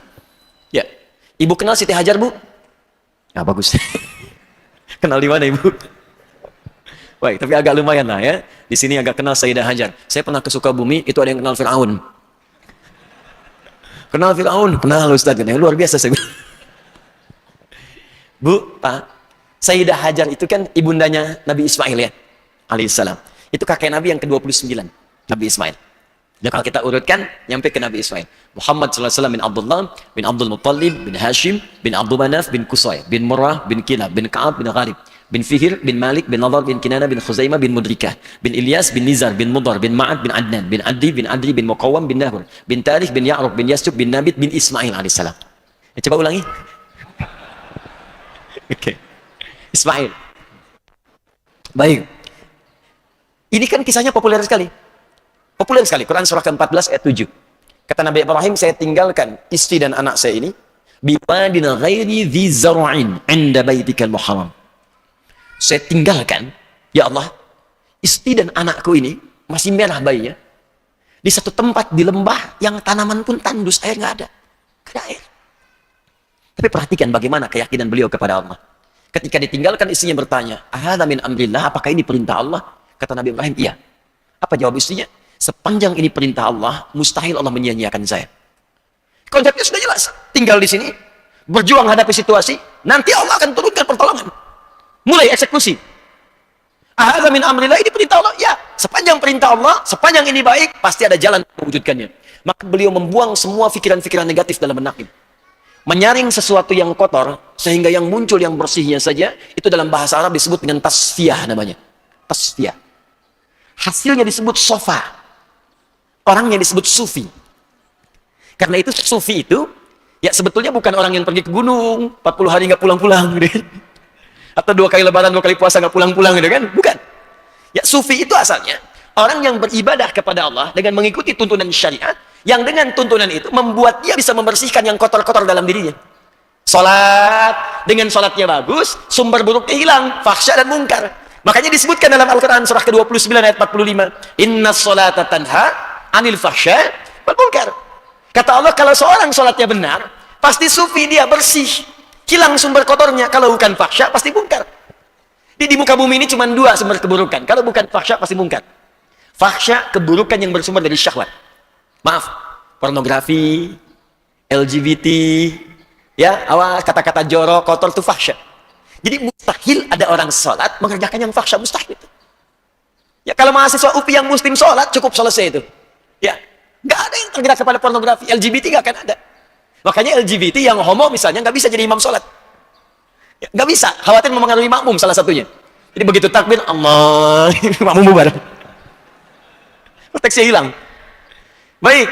Ya, Ibu kenal Siti Hajar, Bu? Ya, bagus. Kenal di mana, Ibu? Baik, tapi agak lumayan lah ya. Di sini agak kenal Sayyidah Hajar. Saya pernah ke Sukabumi, itu ada yang kenal Fir'aun. Kenal Fir'aun? Kenal Ustaz. Luar biasa saya. Bu, Pak, Sayyidah Hajar itu kan ibundanya Nabi Ismail ya, alaihissalam. Itu kakek Nabi yang ke-29, Nabi Ismail. Dan kalau kita urutkan, nyampe ke Nabi Ismail. Muhammad SAW bin Abdullah, bin Abdul Muttalib, bin Hashim, bin Abdul Manaf, bin Qusay, bin Murrah, bin Kilab, bin Ka'ab, bin Ghalib. bin Fihr, bin Malik, bin Nadar, bin Kinana, bin Khuzaimah, bin Mudrikah, bin Ilyas, bin Nizar, bin Mudar, bin Ma'ad, bin Adnan, bin Adri, bin Muqawwam, bin Nahur, bin Tarikh, bin Ya'rub, bin Yasub, bin Nabit, bin Ismail alaihissalam. Coba ulangi. Oke. Ismail. Baik. Ini kan kisahnya populer sekali. Populer sekali. Quran surah ke-14 ayat 7. Kata Nabi Ibrahim, saya tinggalkan istri dan anak saya ini biwadin ghairi dhi zar'in 'inda baitikal muharram. Saya tinggalkan, ya Allah, istri dan anakku ini masih merah bayinya di satu tempat di lembah yang tanaman pun tandus, air nggak ada. Nggak ada air. Tapi perhatikan bagaimana keyakinan beliau kepada Allah. Ketika ditinggalkan, istrinya bertanya, "Ahadza min amrillah?" Apakah ini perintah Allah? Kata Nabi Ibrahim, iya. Apa jawab istrinya? Sepanjang ini perintah Allah, mustahil Allah menyia-nyiakan saya. Konsepnya sudah jelas. Tinggal di sini, berjuang hadapi situasi, nanti Allah akan turunkan pertolongan. Mulai eksekusi. Ahadza min amrillah, ini perintah Allah? Ya. Sepanjang perintah Allah, sepanjang ini baik, pasti ada jalan mewujudkannya. Maka beliau membuang semua pikiran-pikiran negatif dalam benaknya. Menyaring sesuatu yang kotor, sehingga yang muncul yang bersihnya saja, itu dalam bahasa Arab disebut dengan tasfiyah namanya. Tasfiyah. Hasilnya disebut sofa. Orangnya disebut sufi. Karena itu sufi itu, ya sebetulnya bukan orang yang pergi ke gunung, 40 hari nggak pulang-pulang. Gitu. Atau 2 kali lebaran, 2 kali puasa nggak pulang-pulang, gitu kan? Bukan. Ya, sufi itu asalnya orang yang beribadah kepada Allah dengan mengikuti tuntunan syariat, yang dengan tuntunan itu membuat dia bisa membersihkan yang kotor-kotor dalam dirinya. Salat, dengan salatnya bagus, sumber buruknya hilang, fahsya dan mungkar. Makanya disebutkan dalam Al-Quran surah ke-29 ayat 45, Inna sholata tanha anil fahsya wal munkar. Kata Allah, kalau seorang salatnya benar, pasti sufi, dia bersih. Hilang sumber kotornya. Kalau bukan fahsya, pasti mungkar. Di muka bumi ini cuma 2 sumber keburukan. Kalau bukan fahsya, pasti mungkar. Fahsya, keburukan yang bersumber dari syahwat. Maaf, pornografi, LGBT, ya, awas, kata-kata jorok, kotor itu fahsya. Jadi mustahil ada orang sholat mengerjakan yang fahsya, mustahil itu. Ya, kalau mahasiswa UPI yang muslim sholat, cukup selesai itu. Ya, nggak ada yang tergerak kepada pornografi. LGBT nggak akan ada. Makanya LGBT yang homo misalnya nggak bisa jadi imam sholat. Ya, nggak bisa, khawatir mempengaruhi makmum salah satunya. Jadi begitu takbir, Allah, makmum bubar. Konteksnya hilang. Baik,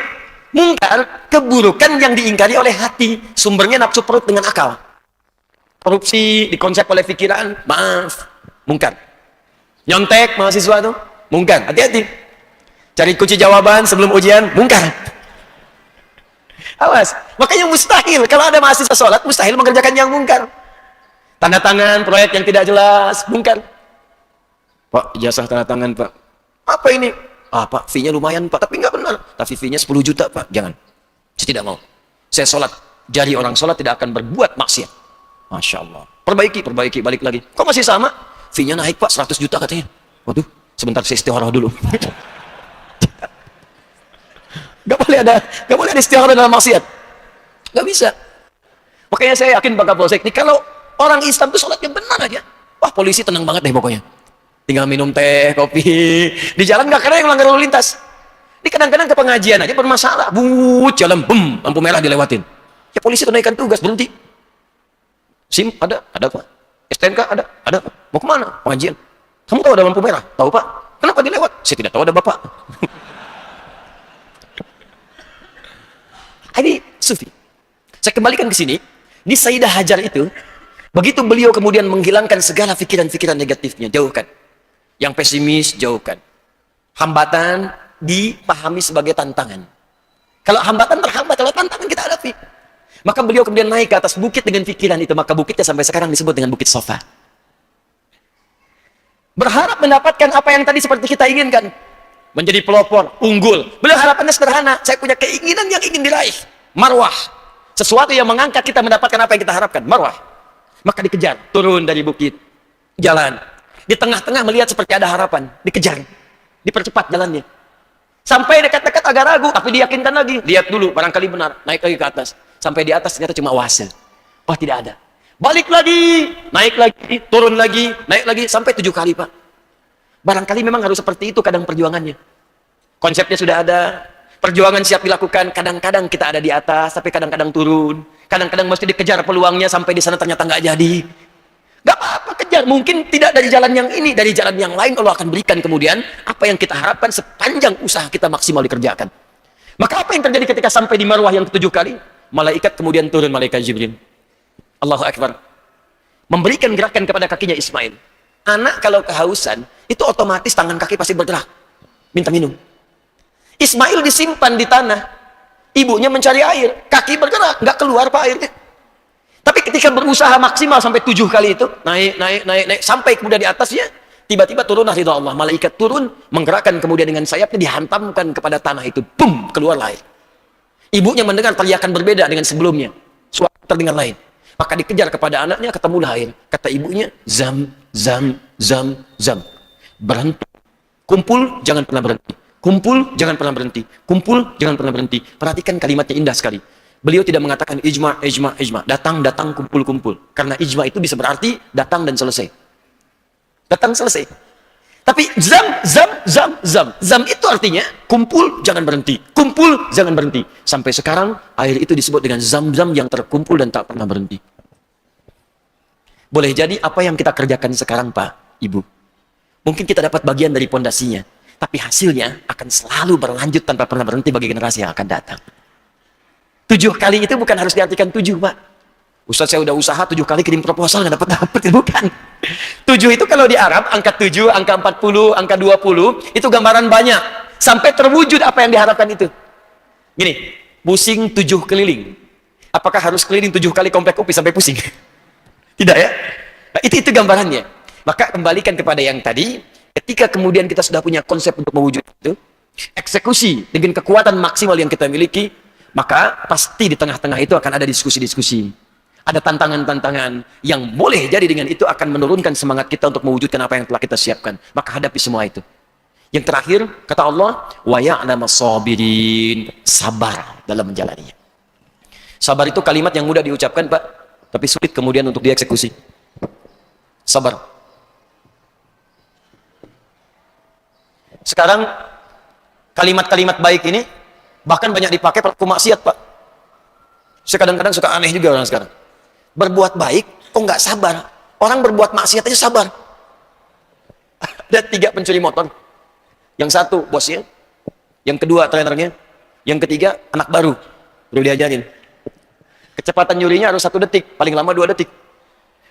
mungkar, keburukan yang diingkari oleh hati. Sumbernya nafsu perut dengan akal. Korupsi dikonsep oleh pikiran, maaf, mungkar. Nyontek mahasiswa tuh, mungkar. Hati-hati. Cari kunci jawaban sebelum ujian, mungkar. Awas. Makanya mustahil kalau ada mahasiswa sholat, mustahil mengerjakan yang mungkar. Tanda tangan proyek yang tidak jelas, mungkar. Pak, ijazah tanda tangan, Pak. Apa ini? Ah, Pak, fee-nya lumayan, Pak, tapi nggak benar. Tapi fee-nya 10 juta, Pak. Jangan. Saya tidak mau. Saya sholat. Jari orang sholat tidak akan berbuat maksiat. Masya Allah. Perbaiki, balik lagi. Kok masih sama? Fee-nya naik, Pak, 100 juta katanya. Waduh, sebentar saya istikharah dulu. Gak boleh ada istikharah dalam maksiat. Gak bisa. Makanya saya yakin Pak Kapolsek nih, kalau orang Islam itu sholatnya benar aja, wah, polisi tenang banget deh pokoknya. Tinggal minum teh, kopi. Di jalan gak kena yang melanggar lalu lintas. Ini kadang-kadang ke pengajian aja bermasalah. Jalan, lampu merah dilewatin. Ya polisi tunaikan tugas, berhenti. SIM ada Pak. STNK ada Pak. Mau kemana? Pengajian. Kamu tahu ada lampu merah? Tahu Pak. Kenapa dilewat? Saya tidak tahu, ada Bapak. Ini sufi. Saya kembalikan ke sini. Di Sayyidah Hajar itu, begitu beliau kemudian menghilangkan segala pikiran-pikiran negatifnya, jauhkan. Yang pesimis, jauhkan. Hambatan dipahami sebagai tantangan. Kalau hambatan terhambat, kalau tantangan kita hadapi. Maka beliau kemudian naik ke atas bukit dengan pikiran itu. Maka bukitnya sampai sekarang disebut dengan Bukit Sofa. Berharap mendapatkan apa yang tadi seperti kita inginkan. Menjadi pelopor, unggul. Beliau harapannya sederhana. Saya punya keinginan yang ingin diraih. Marwah. Sesuatu yang mengangkat kita mendapatkan apa yang kita harapkan. Marwah. Maka dikejar. Turun dari bukit. Jalan. Di tengah-tengah melihat seperti ada harapan. Dikejar. Dipercepat jalannya. Sampai dekat-dekat agak ragu. Tapi diyakinkan lagi. Lihat dulu. Barangkali benar. Naik lagi ke atas. Sampai di atas ternyata cuma oase. Wah, tidak ada. Balik lagi. Naik lagi. Turun lagi. Naik lagi. Sampai 7 kali, Pak. Barangkali memang harus seperti itu kadang perjuangannya. Konsepnya sudah ada. Perjuangan siap dilakukan. Kadang-kadang kita ada di atas, tapi kadang-kadang turun. Kadang-kadang mesti dikejar peluangnya sampai di sana ternyata nggak jadi. Gak apa-apa, kejar. Mungkin tidak dari jalan yang ini, dari jalan yang lain Allah akan berikan kemudian apa yang kita harapkan sepanjang usaha kita maksimal dikerjakan. Maka apa yang terjadi ketika sampai di Marwah yang ke-7 kali? Malaikat kemudian turun, malaikat Jibril. Allahu Akbar. Memberikan gerakan kepada kakinya Ismail. Anak kalau kehausan, itu otomatis tangan kaki pasti bergerak. Minta minum. Ismail disimpan di tanah. Ibunya mencari air. Kaki bergerak, nggak keluar pak airnya. Tapi ketika berusaha maksimal sampai 7 kali itu, naik, sampai kemudian di atasnya, tiba-tiba turunlah ridha Allah. Malaikat turun, menggerakkan kemudian dengan sayapnya dihantamkan kepada tanah itu. Bum, keluar air. Ibunya mendengar teriakan berbeda dengan sebelumnya. Suara terdengar lain. Maka dikejar kepada anaknya, ketemulah air. Kata ibunya, zam, zam, zam, zam. Berhenti. Kumpul, jangan pernah berhenti. Kumpul, jangan pernah berhenti. Kumpul, jangan pernah berhenti. Perhatikan kalimatnya indah sekali. Beliau tidak mengatakan ijma, ijma, ijma. Datang, datang, kumpul, kumpul. Karena ijma itu bisa berarti datang dan selesai. Datang, selesai. Tapi zam, zam, zam, zam. Zam itu artinya kumpul, jangan berhenti. Kumpul, jangan berhenti. Sampai sekarang, air itu disebut dengan zam-zam yang terkumpul dan tak pernah berhenti. Boleh jadi apa yang kita kerjakan sekarang, Pak, Ibu. Mungkin kita dapat bagian dari pondasinya. Tapi hasilnya akan selalu berlanjut tanpa pernah berhenti bagi generasi yang akan datang. 7 kali itu bukan harus diartikan 7, Pak. Ustaz, saya udah usaha 7 kali kirim proposal, nggak dapat, bukan. 7 itu kalau di Arab, angka 7, angka 40, angka 20, itu gambaran banyak. Sampai terwujud apa yang diharapkan itu. Gini, pusing 7 keliling. Apakah harus keliling 7 kali komplek UPI sampai pusing? Tidak ya? Nah, itu gambarannya. Maka kembalikan kepada yang tadi, ketika kemudian kita sudah punya konsep untuk mewujud itu, eksekusi dengan kekuatan maksimal yang kita miliki, maka pasti di tengah-tengah itu akan ada diskusi-diskusi. Ada tantangan-tantangan yang boleh jadi dengan itu akan menurunkan semangat kita untuk mewujudkan apa yang telah kita siapkan. Maka hadapi semua itu. Yang terakhir, kata Allah, wa ya'lamas sabirin, sabar dalam menjalaninya. Sabar itu kalimat yang mudah diucapkan, Pak, tapi sulit kemudian untuk dieksekusi. Sabar. Sekarang kalimat-kalimat baik ini bahkan banyak dipakai pelaku maksiat, Pak. Saya kadang-kadang suka aneh juga orang sekarang. Berbuat baik, kok nggak sabar? Orang berbuat maksiat aja sabar. Ada 3 pencuri motor. Yang 1 bosnya, yang kedua trainernya, yang ketiga anak baru diajarin. Kecepatan nyurinya harus 1 detik, paling lama 2 detik.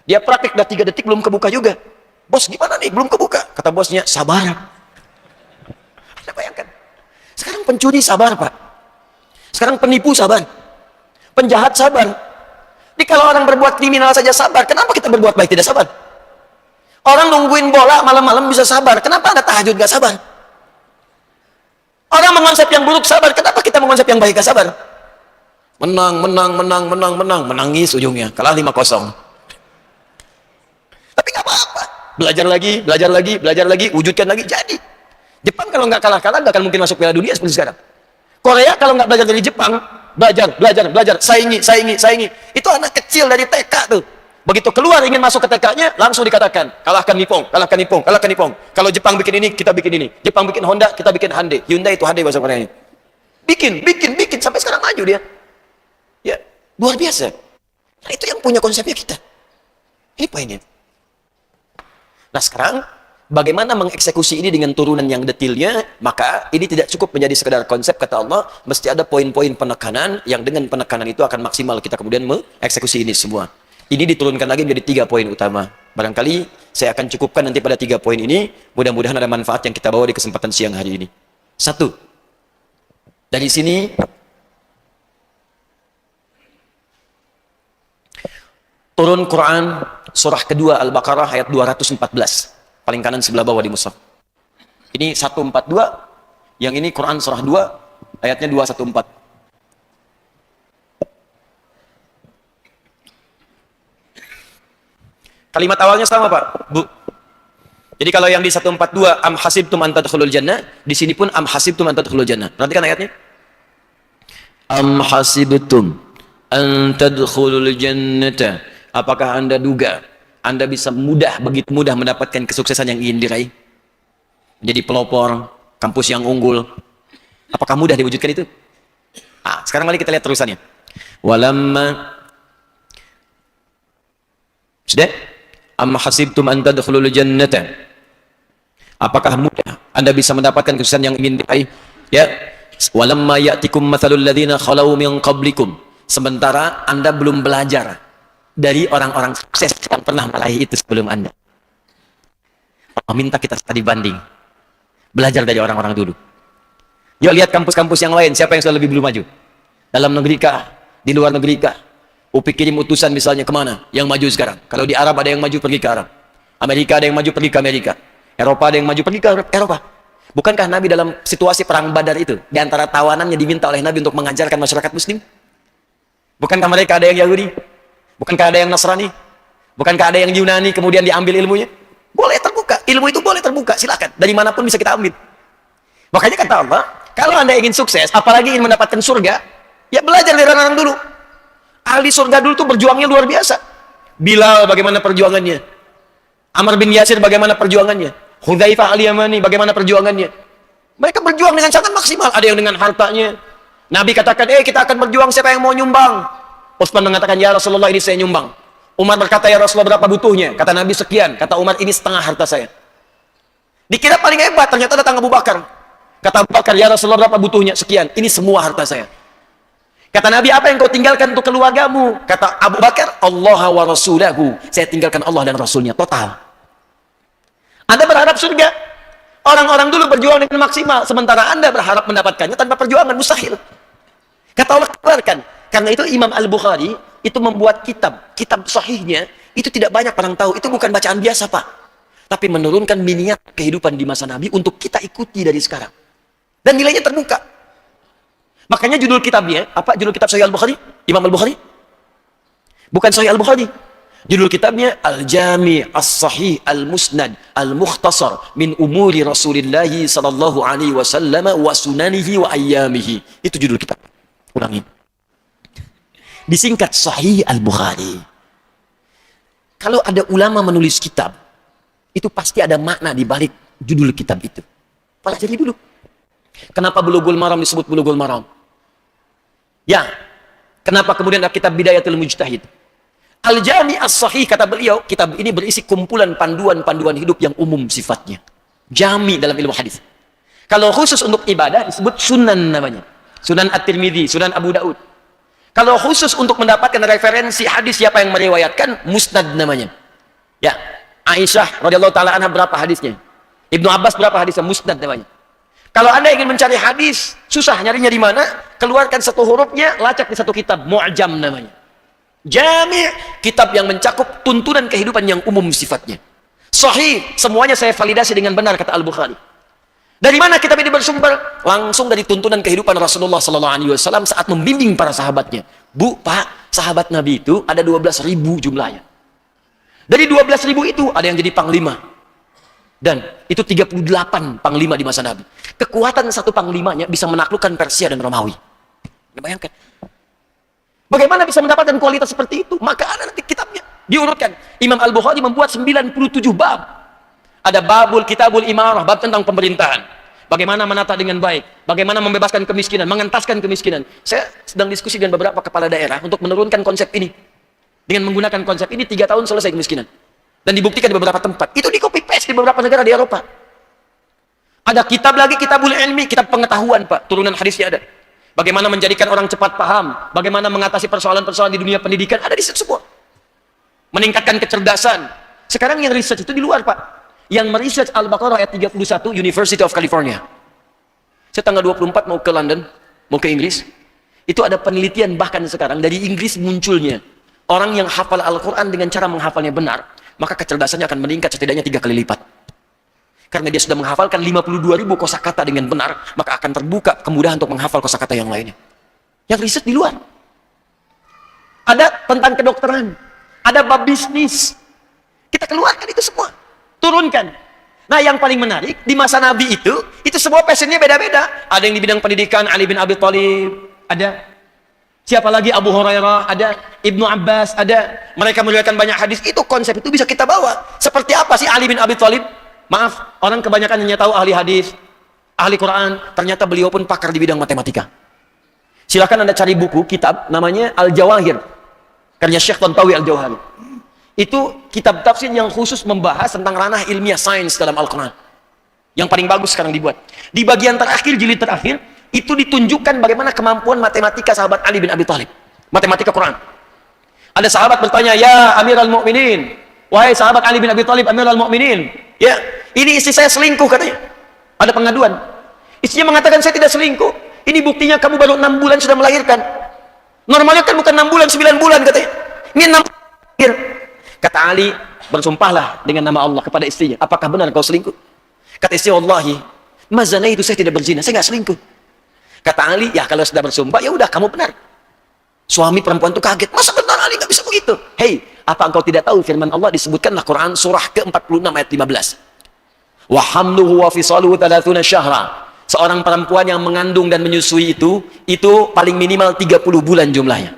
Dia praktik udah 3 detik belum kebuka juga. Bos gimana nih? Belum kebuka. Kata bosnya, sabar. Anda bayangkan. Sekarang pencuri sabar, Pak. Sekarang penipu sabar. Penjahat sabar. Jadi kalau orang berbuat kriminal saja sabar, kenapa kita berbuat baik tidak sabar? Orang nungguin bola malam-malam bisa sabar, kenapa Anda tahajud gak sabar? Orang mengonsep yang buruk sabar, kenapa kita mengonsep yang baik gak sabar? Menang, menangis ujungnya, kalah 5-0. Tapi gak apa-apa. Belajar lagi, wujudkan lagi, jadi. Jepang kalau nggak kalah-kalah nggak akan mungkin masuk Piala Dunia seperti sekarang. Korea kalau nggak belajar dari Jepang, belajar, saingi. Itu anak kecil dari TK tuh. Begitu keluar ingin masuk ke TK-nya, langsung dikatakan, kalahkan Nippon. Kalau Jepang bikin ini, kita bikin ini. Jepang bikin Honda, kita bikin Hyundai. Hyundai itu Hyundai bahasa Koreanya. Bikin, sampai sekarang maju dia. Ya, luar biasa. Nah, itu yang punya konsepnya kita. Ini poinnya. Nah, sekarang bagaimana mengeksekusi ini dengan turunan yang detailnya? Maka ini tidak cukup menjadi sekedar konsep, kata Allah, mesti ada poin-poin penekanan yang dengan penekanan itu akan maksimal kita kemudian mengeksekusi ini semua. Ini diturunkan lagi menjadi 3 poin utama. Barangkali saya akan cukupkan nanti pada 3 poin ini. Mudah-mudahan ada manfaat yang kita bawa di kesempatan siang hari ini. 1. Dari sini turun Quran surah kedua Al-Baqarah ayat 214. Paling kanan sebelah bawah di mushaf. Ini 142, yang ini Quran surah 2 ayatnya 214. Kalimat awalnya sama, Pak, Bu. Jadi kalau yang di 142 am hasibtum an tadkhulul jannah, di sini pun am hasibtum an tadkhulul jannah. Perhatikan ayatnya. Am hasibtum an tadkhulul jannata. Apakah Anda duga Anda bisa begitu mudah mendapatkan kesuksesan yang ingin diraih? Jadi pelopor, kampus yang unggul. Apakah mudah diwujudkan itu? Sekarang mari kita lihat terusannya. Walamma. Sudah? Am hasibtum an tadkhulul jannata? Apakah mudah Anda bisa mendapatkan kesuksesan yang ingin diraih? Ya. Walamma ya'tikum mathalul ladzina khalau min qablikum. Sementara Anda belum belajar dari orang-orang sukses yang pernah meraih itu sebelum Anda. Allah minta kita tadi banding. Belajar dari orang-orang dulu. Yuk lihat kampus-kampus yang lain, siapa yang sudah lebih belum maju? Dalam negeri kah? Di luar negeri kah? UPI kirim utusan misalnya kemana? Yang maju sekarang. Kalau di Arab ada yang maju pergi ke Arab. Amerika ada yang maju pergi ke Amerika. Eropa ada yang maju pergi ke Eropa. Bukankah Nabi dalam situasi perang Badar itu, di antara tawanannya diminta oleh Nabi untuk mengajarkan masyarakat muslim? Bukankah mereka ada yang Yahudi? Bukankah ada yang Nasrani? Bukankah ada yang Yunani kemudian diambil ilmunya? Boleh terbuka. Ilmu itu boleh terbuka. Silakan. Dari manapun bisa kita ambil. Makanya kata Allah, kalau Anda ingin sukses, apalagi ingin mendapatkan surga, ya belajar dari orang-orang dulu. Ahli surga dulu tuh berjuangnya luar biasa. Bilal bagaimana perjuangannya? Ammar bin Yasir bagaimana perjuangannya? Hudzaifah al-Yamani bagaimana perjuangannya? Mereka berjuang dengan sangat maksimal. Ada yang dengan hartanya. Nabi katakan, kita akan berjuang, siapa yang mau nyumbang? Utsman mengatakan, ya Rasulullah, ini saya nyumbang. Umar berkata, ya Rasulullah, berapa butuhnya? Kata Nabi, sekian. Kata Umar, ini setengah harta saya. Dikira paling hebat, ternyata datang Abu Bakar. Kata Abu Bakar, ya Rasulullah, berapa butuhnya? Sekian. Ini semua harta saya. Kata Nabi, apa yang kau tinggalkan untuk keluargamu? Kata Abu Bakar, Allah wa Rasulahu. Saya tinggalkan Allah dan Rasulnya. Total. Anda berharap surga. Orang-orang dulu berjuang dengan maksimal. Sementara Anda berharap mendapatkannya tanpa perjuangan. Mustahil. Kata Allah, keluarkan. Karena itu Imam Al-Bukhari itu membuat kitab. Kitab sahihnya itu tidak banyak orang tahu. Itu bukan bacaan biasa, Pak. Tapi menurunkan miniat kehidupan di masa Nabi untuk kita ikuti dari sekarang. Dan nilainya terbuka. Makanya judul kitabnya, apa judul kitab Sahih Al-Bukhari? Imam Al-Bukhari? Bukan Sahih Al-Bukhari. Judul kitabnya Al-Jami' As-Sahih Al-Musnad Al-Mukhtasar min umuri Rasulillah sallallahu alaihi wasallam wa sunanihi wa ayyamihi. Itu judul kitab. Ulangi. Disingkat Sahih Al-Bukhari. Kalau ada ulama menulis kitab, itu pasti ada makna di balik judul kitab itu. Pelajari dulu. Kenapa Bulughul Maram disebut Bulughul Maram? Ya. Kenapa kemudian ada kitab Bidayatul Mujtahid? Al-Jami' As-Sahih, kata beliau, kitab ini berisi kumpulan panduan-panduan hidup yang umum sifatnya. Jami dalam ilmu hadis. Kalau khusus untuk ibadah disebut sunan namanya. Sunan At-Tirmidzi, Sunan Abu Daud. Kalau khusus untuk mendapatkan referensi hadis siapa yang meriwayatkan, musnad namanya. Ya, Aisyah radhiyallahu taala anha berapa hadisnya? Ibnu Abbas berapa hadisnya? Musnad namanya. Kalau Anda ingin mencari hadis, susah nyarinya di mana? Keluarkan satu hurufnya, lacak di satu kitab, Mu'jam namanya. Jami', kitab yang mencakup tuntunan kehidupan yang umum sifatnya. Sahih, semuanya saya validasi dengan benar, kata Al-Bukhari. Dari mana kitab ini bersumber? Langsung dari tuntunan kehidupan Rasulullah SAW saat membimbing para sahabatnya. Bu, Pak, sahabat Nabi itu ada 12.000 jumlahnya. Dari 12.000 itu ada yang jadi panglima. Dan itu 38 panglima di masa Nabi. Kekuatan satu panglimanya bisa menaklukkan Persia dan Romawi. Bayangkan. Bagaimana bisa mendapatkan kualitas seperti itu? Maka ada nanti kitabnya diurutkan. Imam Al-Bukhari membuat 97 bab. Ada babul kitabul imarah, bab tentang pemerintahan. Bagaimana menata dengan baik, bagaimana membebaskan kemiskinan, mengentaskan kemiskinan. Saya sedang diskusi dengan beberapa kepala daerah untuk menurunkan konsep ini. Dengan menggunakan konsep ini 3 tahun selesai kemiskinan. Dan dibuktikan di beberapa tempat. Itu di copy paste di beberapa negara di Eropa. Ada kitab lagi, kitabul ilmi, kitab pengetahuan, Pak. Turunan hadisnya ada. Bagaimana menjadikan orang cepat paham, bagaimana mengatasi persoalan-persoalan di dunia pendidikan, ada di situ semua. Meningkatkan kecerdasan. Sekarang yang research itu di luar, Pak. Yang meresearch Al-Baqarah ayat 31, University of California. Saya tanggal 24 mau ke London, mau ke Inggris. Itu ada penelitian bahkan sekarang, dari Inggris munculnya. Orang yang hafal Al-Quran dengan cara menghafalnya benar, maka kecerdasannya akan meningkat setidaknya 3 kali lipat. Karena dia sudah menghafalkan 52.000 kosakata dengan benar, maka akan terbuka kemudahan untuk menghafal kosakata yang lainnya. Yang riset di luar. Ada tentang kedokteran, ada bab bisnis. Kita keluarkan itu semua, turunkan. Nah, yang paling menarik di masa Nabi itu semua passionnya beda-beda. Ada yang di bidang pendidikan, Ali bin Abi Thalib, ada siapa lagi, Abu Hurairah, ada Ibnu Abbas, ada. Mereka meriwayatkan banyak hadis. Itu konsep itu bisa kita bawa. Seperti apa sih Ali bin Abi Thalib? Maaf, orang kebanyakan hanya tahu ahli hadis, ahli Quran, ternyata beliau pun pakar di bidang matematika. Silakan Anda cari buku, kitab, namanya Al-Jawahir, karya Syekh Tantawi Al-Jawahir. Itu kitab tafsir yang khusus membahas tentang ranah ilmiah sains dalam Al-Quran. Yang paling bagus sekarang dibuat. Di bagian terakhir, jilid terakhir, itu ditunjukkan bagaimana kemampuan matematika sahabat Ali bin Abi Thalib. Matematika Quran. Ada sahabat bertanya, ya Amirul Mukminin, wahai sahabat Ali bin Abi Thalib, Amirul Mukminin, ya, ini istri saya selingkuh katanya. Ada pengaduan. Istrinya mengatakan, saya tidak selingkuh. Ini buktinya kamu baru 6 bulan sudah melahirkan. Normalnya kan bukan 6 bulan, 9 bulan katanya. Ini 6 bulan. Kata Ali, bersumpahlah dengan nama Allah kepada istrinya, apakah benar kau selingkuh? Kata istri, wallahi, mazana itu saya tidak berzina, saya nggak selingkuh. Kata Ali, ya kalau sudah bersumpah, ya udah kamu benar. Suami perempuan itu kaget, masa benar Ali nggak bisa begitu? Hei, apa engkau tidak tahu firman Allah disebutkanlah Quran surah ke-46 ayat 15. Wa hamluhu wa fisaluhu 30 syahra. Seorang perempuan yang mengandung dan menyusui itu paling minimal 30 bulan jumlahnya.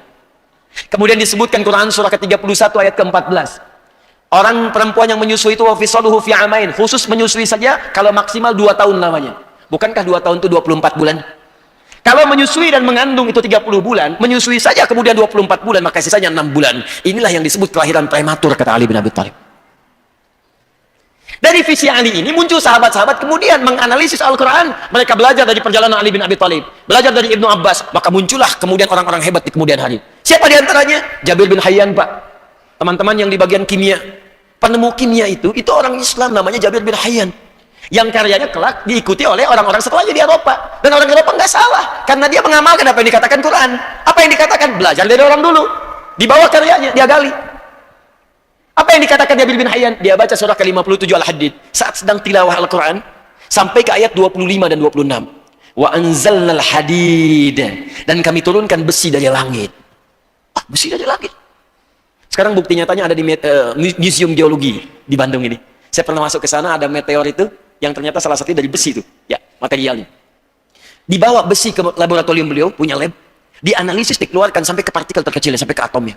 Kemudian disebutkan Quran surah ke-31 ayat ke-14. Orang perempuan yang menyusui itu wafisaluhu fi amain, khusus menyusui saja kalau maksimal 2 tahun namanya. Bukankah 2 tahun itu 24 bulan? Kalau menyusui dan mengandung itu 30 bulan, menyusui saja kemudian 24 bulan, maka sisanya 6 bulan. Inilah yang disebut kelahiran prematur, kata Ali bin Abi Thalib. Dari visi Ali ini muncul sahabat-sahabat kemudian menganalisis Al-Quran. Mereka belajar dari perjalanan Ali bin Abi Thalib, belajar dari Ibnu Abbas, maka muncullah kemudian orang-orang hebat di kemudian hari. Siapa diantaranya? Jabir bin Hayyan, Pak. Teman-teman yang di bagian kimia, penemu kimia itu orang Islam namanya Jabir bin Hayyan, yang karyanya kelak diikuti oleh orang-orang setelahnya di Eropa. Dan orang Eropa nggak salah, karena dia mengamalkan apa yang dikatakan Quran. Apa yang dikatakan? Belajar dari orang dulu, dibawa karyanya, dia gali. Apa yang dikatakan Jabir bin Hayyan? Dia baca surah ke-57 Al-Hadid saat sedang tilawah Al-Quran sampai ke ayat 25 dan 26. Wa anzalnal hadid, dan kami turunkan besi dari langit. Besi dari langit. Sekarang bukti nyatanya ada di Museum Geologi di Bandung ini. Saya pernah masuk ke sana, ada meteor itu yang ternyata salah satunya dari besi itu. Ya, materialnya. Dibawa besi ke laboratorium beliau, punya lab, dianalisis, dikeluarkan sampai ke partikel terkecilnya, sampai ke atomnya.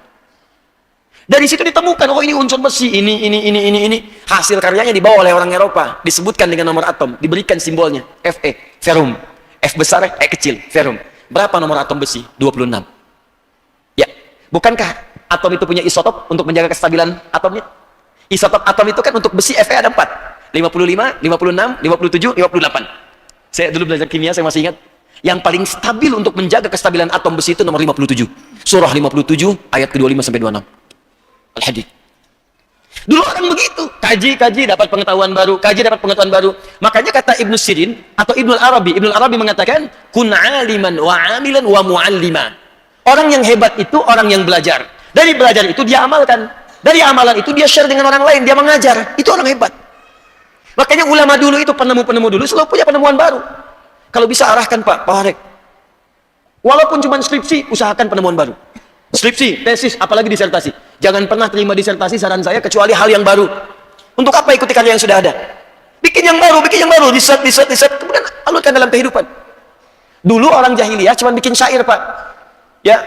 Dari situ ditemukan, oh ini unsur besi, ini. Hasil karyanya dibawa oleh orang Eropa, disebutkan dengan nomor atom, diberikan simbolnya, Fe, ferrum. F besar, E kecil, ferrum. Berapa nomor atom besi? 26. Ya, bukankah atom itu punya isotop untuk menjaga kestabilan atomnya? Isotop atom itu kan untuk besi Fe ada 4. 55, 56, 57, 58. Saya dulu belajar kimia, saya masih ingat. Yang paling stabil untuk menjaga kestabilan atom besi itu nomor 57. Surah 57 ayat ke-25 sampai 26. Al-Hadid. Dulu orang begitu, kaji dapat pengetahuan baru, Makanya kata Ibnu Sirin atau Ibnu Arabi mengatakan kun aliman wa amilan wa muallima. Orang yang hebat itu orang yang belajar. Dari belajar itu dia amalkan. Dari amalan itu dia share dengan orang lain, dia mengajar. Itu orang hebat. Makanya ulama dulu itu penemu dulu selalu punya penemuan baru. Kalau bisa arahkan Pak Harek. Walaupun cuma skripsi, usahakan penemuan baru. Skripsi, tesis, apalagi disertasi. Jangan pernah terima disertasi saran saya kecuali hal yang baru. Untuk apa ikuti karya yang sudah ada? Bikin yang baru, riset, kemudian alurkan dalam kehidupan. Dulu orang jahiliyah cuma bikin syair, Pak. Ya,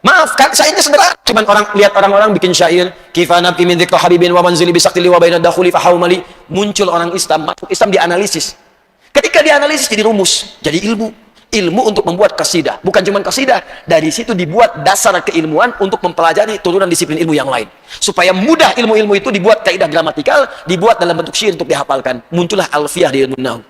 maaf, kan syairnya sederhana. Cuma lihat orang-orang bikin syair, kifana min dzikra habibin wa manzili bisaqtili wa baina dakhuli fa haumali. Muncul orang Islam, masuk Islam dianalisis. Ketika dianalisis jadi rumus, jadi ilmu untuk membuat kasidah. Bukan cuma kasidah, dari situ dibuat dasar keilmuan untuk mempelajari turunan disiplin ilmu yang lain. Supaya mudah ilmu-ilmu itu dibuat kaidah gramatikal, dibuat dalam bentuk syair untuk dihafalkan. Muncullah alfiyah di ilmu nahwu.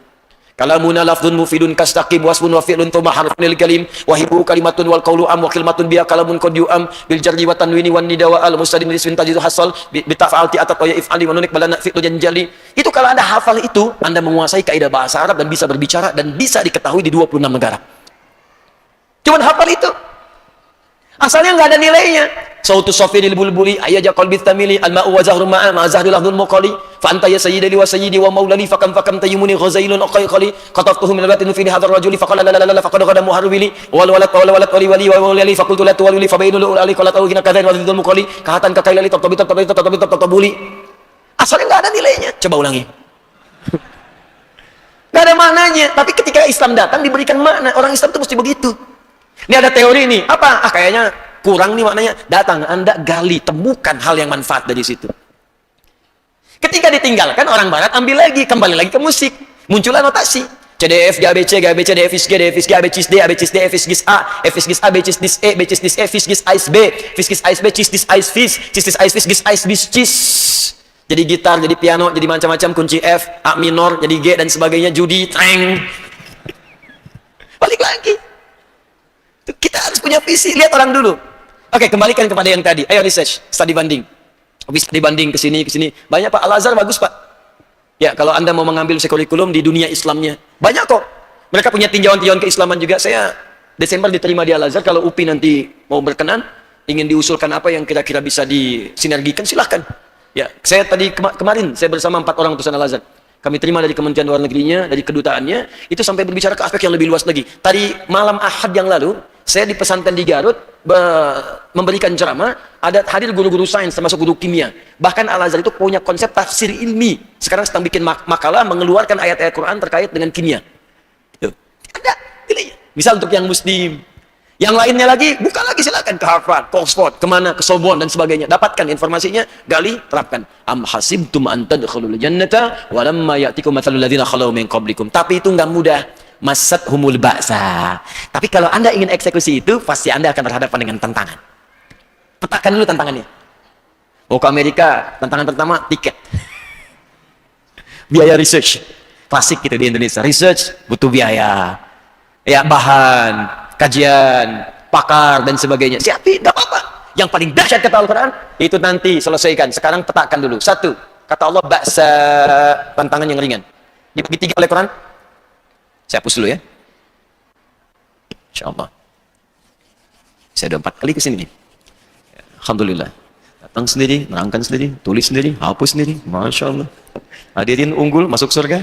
Kalamuna lafdun mufidun kastaqim wasfun wa fi'lun thumma harfun kalim wa hibu kalimatun wal qawlu am wa kalimatun biya kalamun qad yu'am bil jarri wa tanwini wan nida wa al mustadim liswin tajidu hasal bi taf'alti atat wa if'ali wa nunik balana fi'lu janjali. Itu kalau Anda hafal itu, Anda menguasai kaidah bahasa Arab dan bisa berbicara dan bisa diketahui di 26 negara. Cuma hafal itu. Asalnya nggak ada nilainya. Sautu safinil bulbuli ayaja qalbi tamili al-ma'u wa zahru ma'a ma zahril ahdul muqali fa anta ya sayyidi wa sayyidi wa maulali fakam taymuni ghazailun aqayqali qataftuhu min al-batin fi hadha ar-rajuli faqala la la la faqad ghada muharribili wal walad wali wali wa wali faqultu la tuwali fa bainul ali qala tawhina kadhan wa dzul muqali kahatan ka kailali tatabuli. Asalnya nggak ada nilainya. Coba ulangi. Nggak ada maknanya. Tapi ketika Islam datang diberikan makna. Orang Islam itu mesti begitu. Ini ada teori nih, apa? Kayaknya kurang nih maknanya. Datang, Anda gali, temukan hal yang manfaat dari situ. Ketika ditinggalkan, orang Barat ambil lagi, kembali lagi ke musik. Muncullah notasi. CDF, GABC, GABC, DFIS G, DFIS G, ABCIS D, ABCIS D, FIS GIS A, FIS GIS A, BCIS DIS E, BCIS DIS E, FIS GIS AIS B, FIS GIS AIS B, CIS DIS AIS FIS, CIS DIS AIS FIS GIS AIS BIS CIS. Jadi gitar, jadi piano, jadi macam-macam, kunci F, A minor, jadi G dan sebagainya, judi, treng. Balik lagi. Kita harus punya visi, lihat orang dulu. Oke, kembalikan kepada yang tadi. Ayo research, studi banding. Bisa dibanding ke sini, ke sini. Banyak Pak, Al-Azhar bagus Pak. Ya, kalau Anda mau mengambil kurikulum di dunia Islamnya, banyak kok. Mereka punya tinjauan-tinjauan keislaman juga. Saya Desember diterima di Al-Azhar. Kalau UPI nanti mau berkenan, ingin diusulkan apa yang kira-kira bisa disinergikan, silahkan. Ya, saya tadi kemarin, saya bersama 4 orang utusan Al-Azhar. Kami terima dari Kementerian Luar Negerinya, dari kedutaannya, itu sampai berbicara ke aspek yang lebih luas lagi. Tadi malam Ahad yang lalu, saya di pesantren di Garut, memberikan ceramah, ada hadir guru-guru sains, termasuk guru kimia. Bahkan Al-Azhar itu punya konsep tafsir ilmi. Sekarang sedang bikin makalah, mengeluarkan ayat-ayat Quran terkait dengan kimia. Tuh. Ada, pilih. Misal untuk yang muslim. Yang lainnya lagi, buka lagi silakan ke Harvard, ke Oxford, kemana, ke Sorbonne dan sebagainya. Dapatkan informasinya, gali, terapkan. Am hasibtum an tadkhulul jannata wa lamma ya'tikum mathalul ladzina khalau min qablikum. Tapi itu enggak mudah. Masat humul ba'sa. Tapi kalau Anda ingin eksekusi itu, pasti Anda akan berhadapan dengan tantangan. Petakan dulu tantangannya. Mau ke Amerika, tantangan pertama tiket. Biaya research. Klasik gitu di Indonesia. Research butuh biaya. Ya, bahan, kajian, pakar dan sebagainya. Siapin, enggak apa-apa. Yang paling dahsyat kata Al-Quran, itu nanti selesaikan. Sekarang petakan dulu. 1. Kata Allah, ba'sa, tantangan yang ringan. Dibagi 3 oleh Quran. Saya hapus dulu ya. InsyaAllah. Saya udah 4 kali kesini nih. Alhamdulillah. Datang sendiri, nerangkan sendiri, tulis sendiri, hapus sendiri. Masya Allah. Hadirin unggul, masuk surga.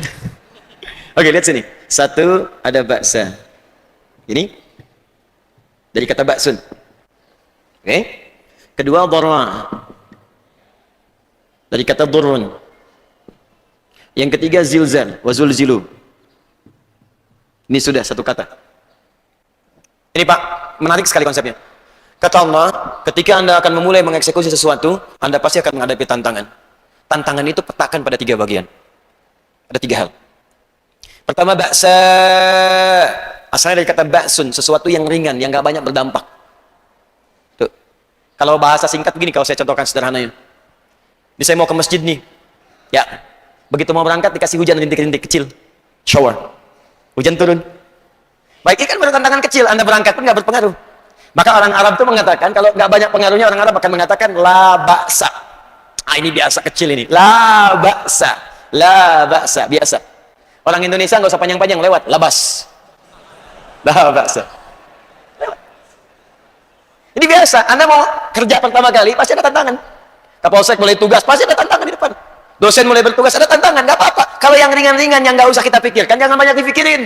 Oke, lihat sini. 1, ada ba'sa. Ini. Dari kata ba'sun. Oke. Kedua, dharra. Dari kata dhurrun. Yang ketiga, zilzal. Wa zulzilu. Ini sudah 1 kata. Ini Pak, menarik sekali konsepnya. Kata Allah, ketika Anda akan memulai mengeksekusi sesuatu, Anda pasti akan menghadapi tantangan. Tantangan itu petakan pada 3 bagian. Ada 3 hal. Pertama, ba'sa. Asalnya dari kata ba'sun, sesuatu yang ringan, yang gak banyak berdampak. Tuh. Kalau bahasa singkat begini, kalau saya contohkan sederhananya. Ini saya mau ke masjid nih. Ya, begitu mau berangkat dikasih hujan rintik-rintik kecil. Shower. Hujan turun. Baik, ini kan baru tantangan kecil. Anda berangkat pun nggak berpengaruh. Maka orang Arab itu mengatakan, kalau nggak banyak pengaruhnya, orang Arab akan mengatakan, la ba'sa. Ini biasa kecil ini. La ba'sa. La ba'sa. Biasa. Orang Indonesia nggak usah panjang-panjang, lewat. Labas. La ba'sa. Lewat. Ini biasa. Anda mau kerja pertama kali, pasti ada tantangan. Kapolsek mulai tugas, pasti ada tantangan di depan. Dosen mulai bertugas, ada tantangan, nggak apa-apa. Kalau yang ringan-ringan, yang nggak usah kita pikirkan, jangan banyak dipikirin.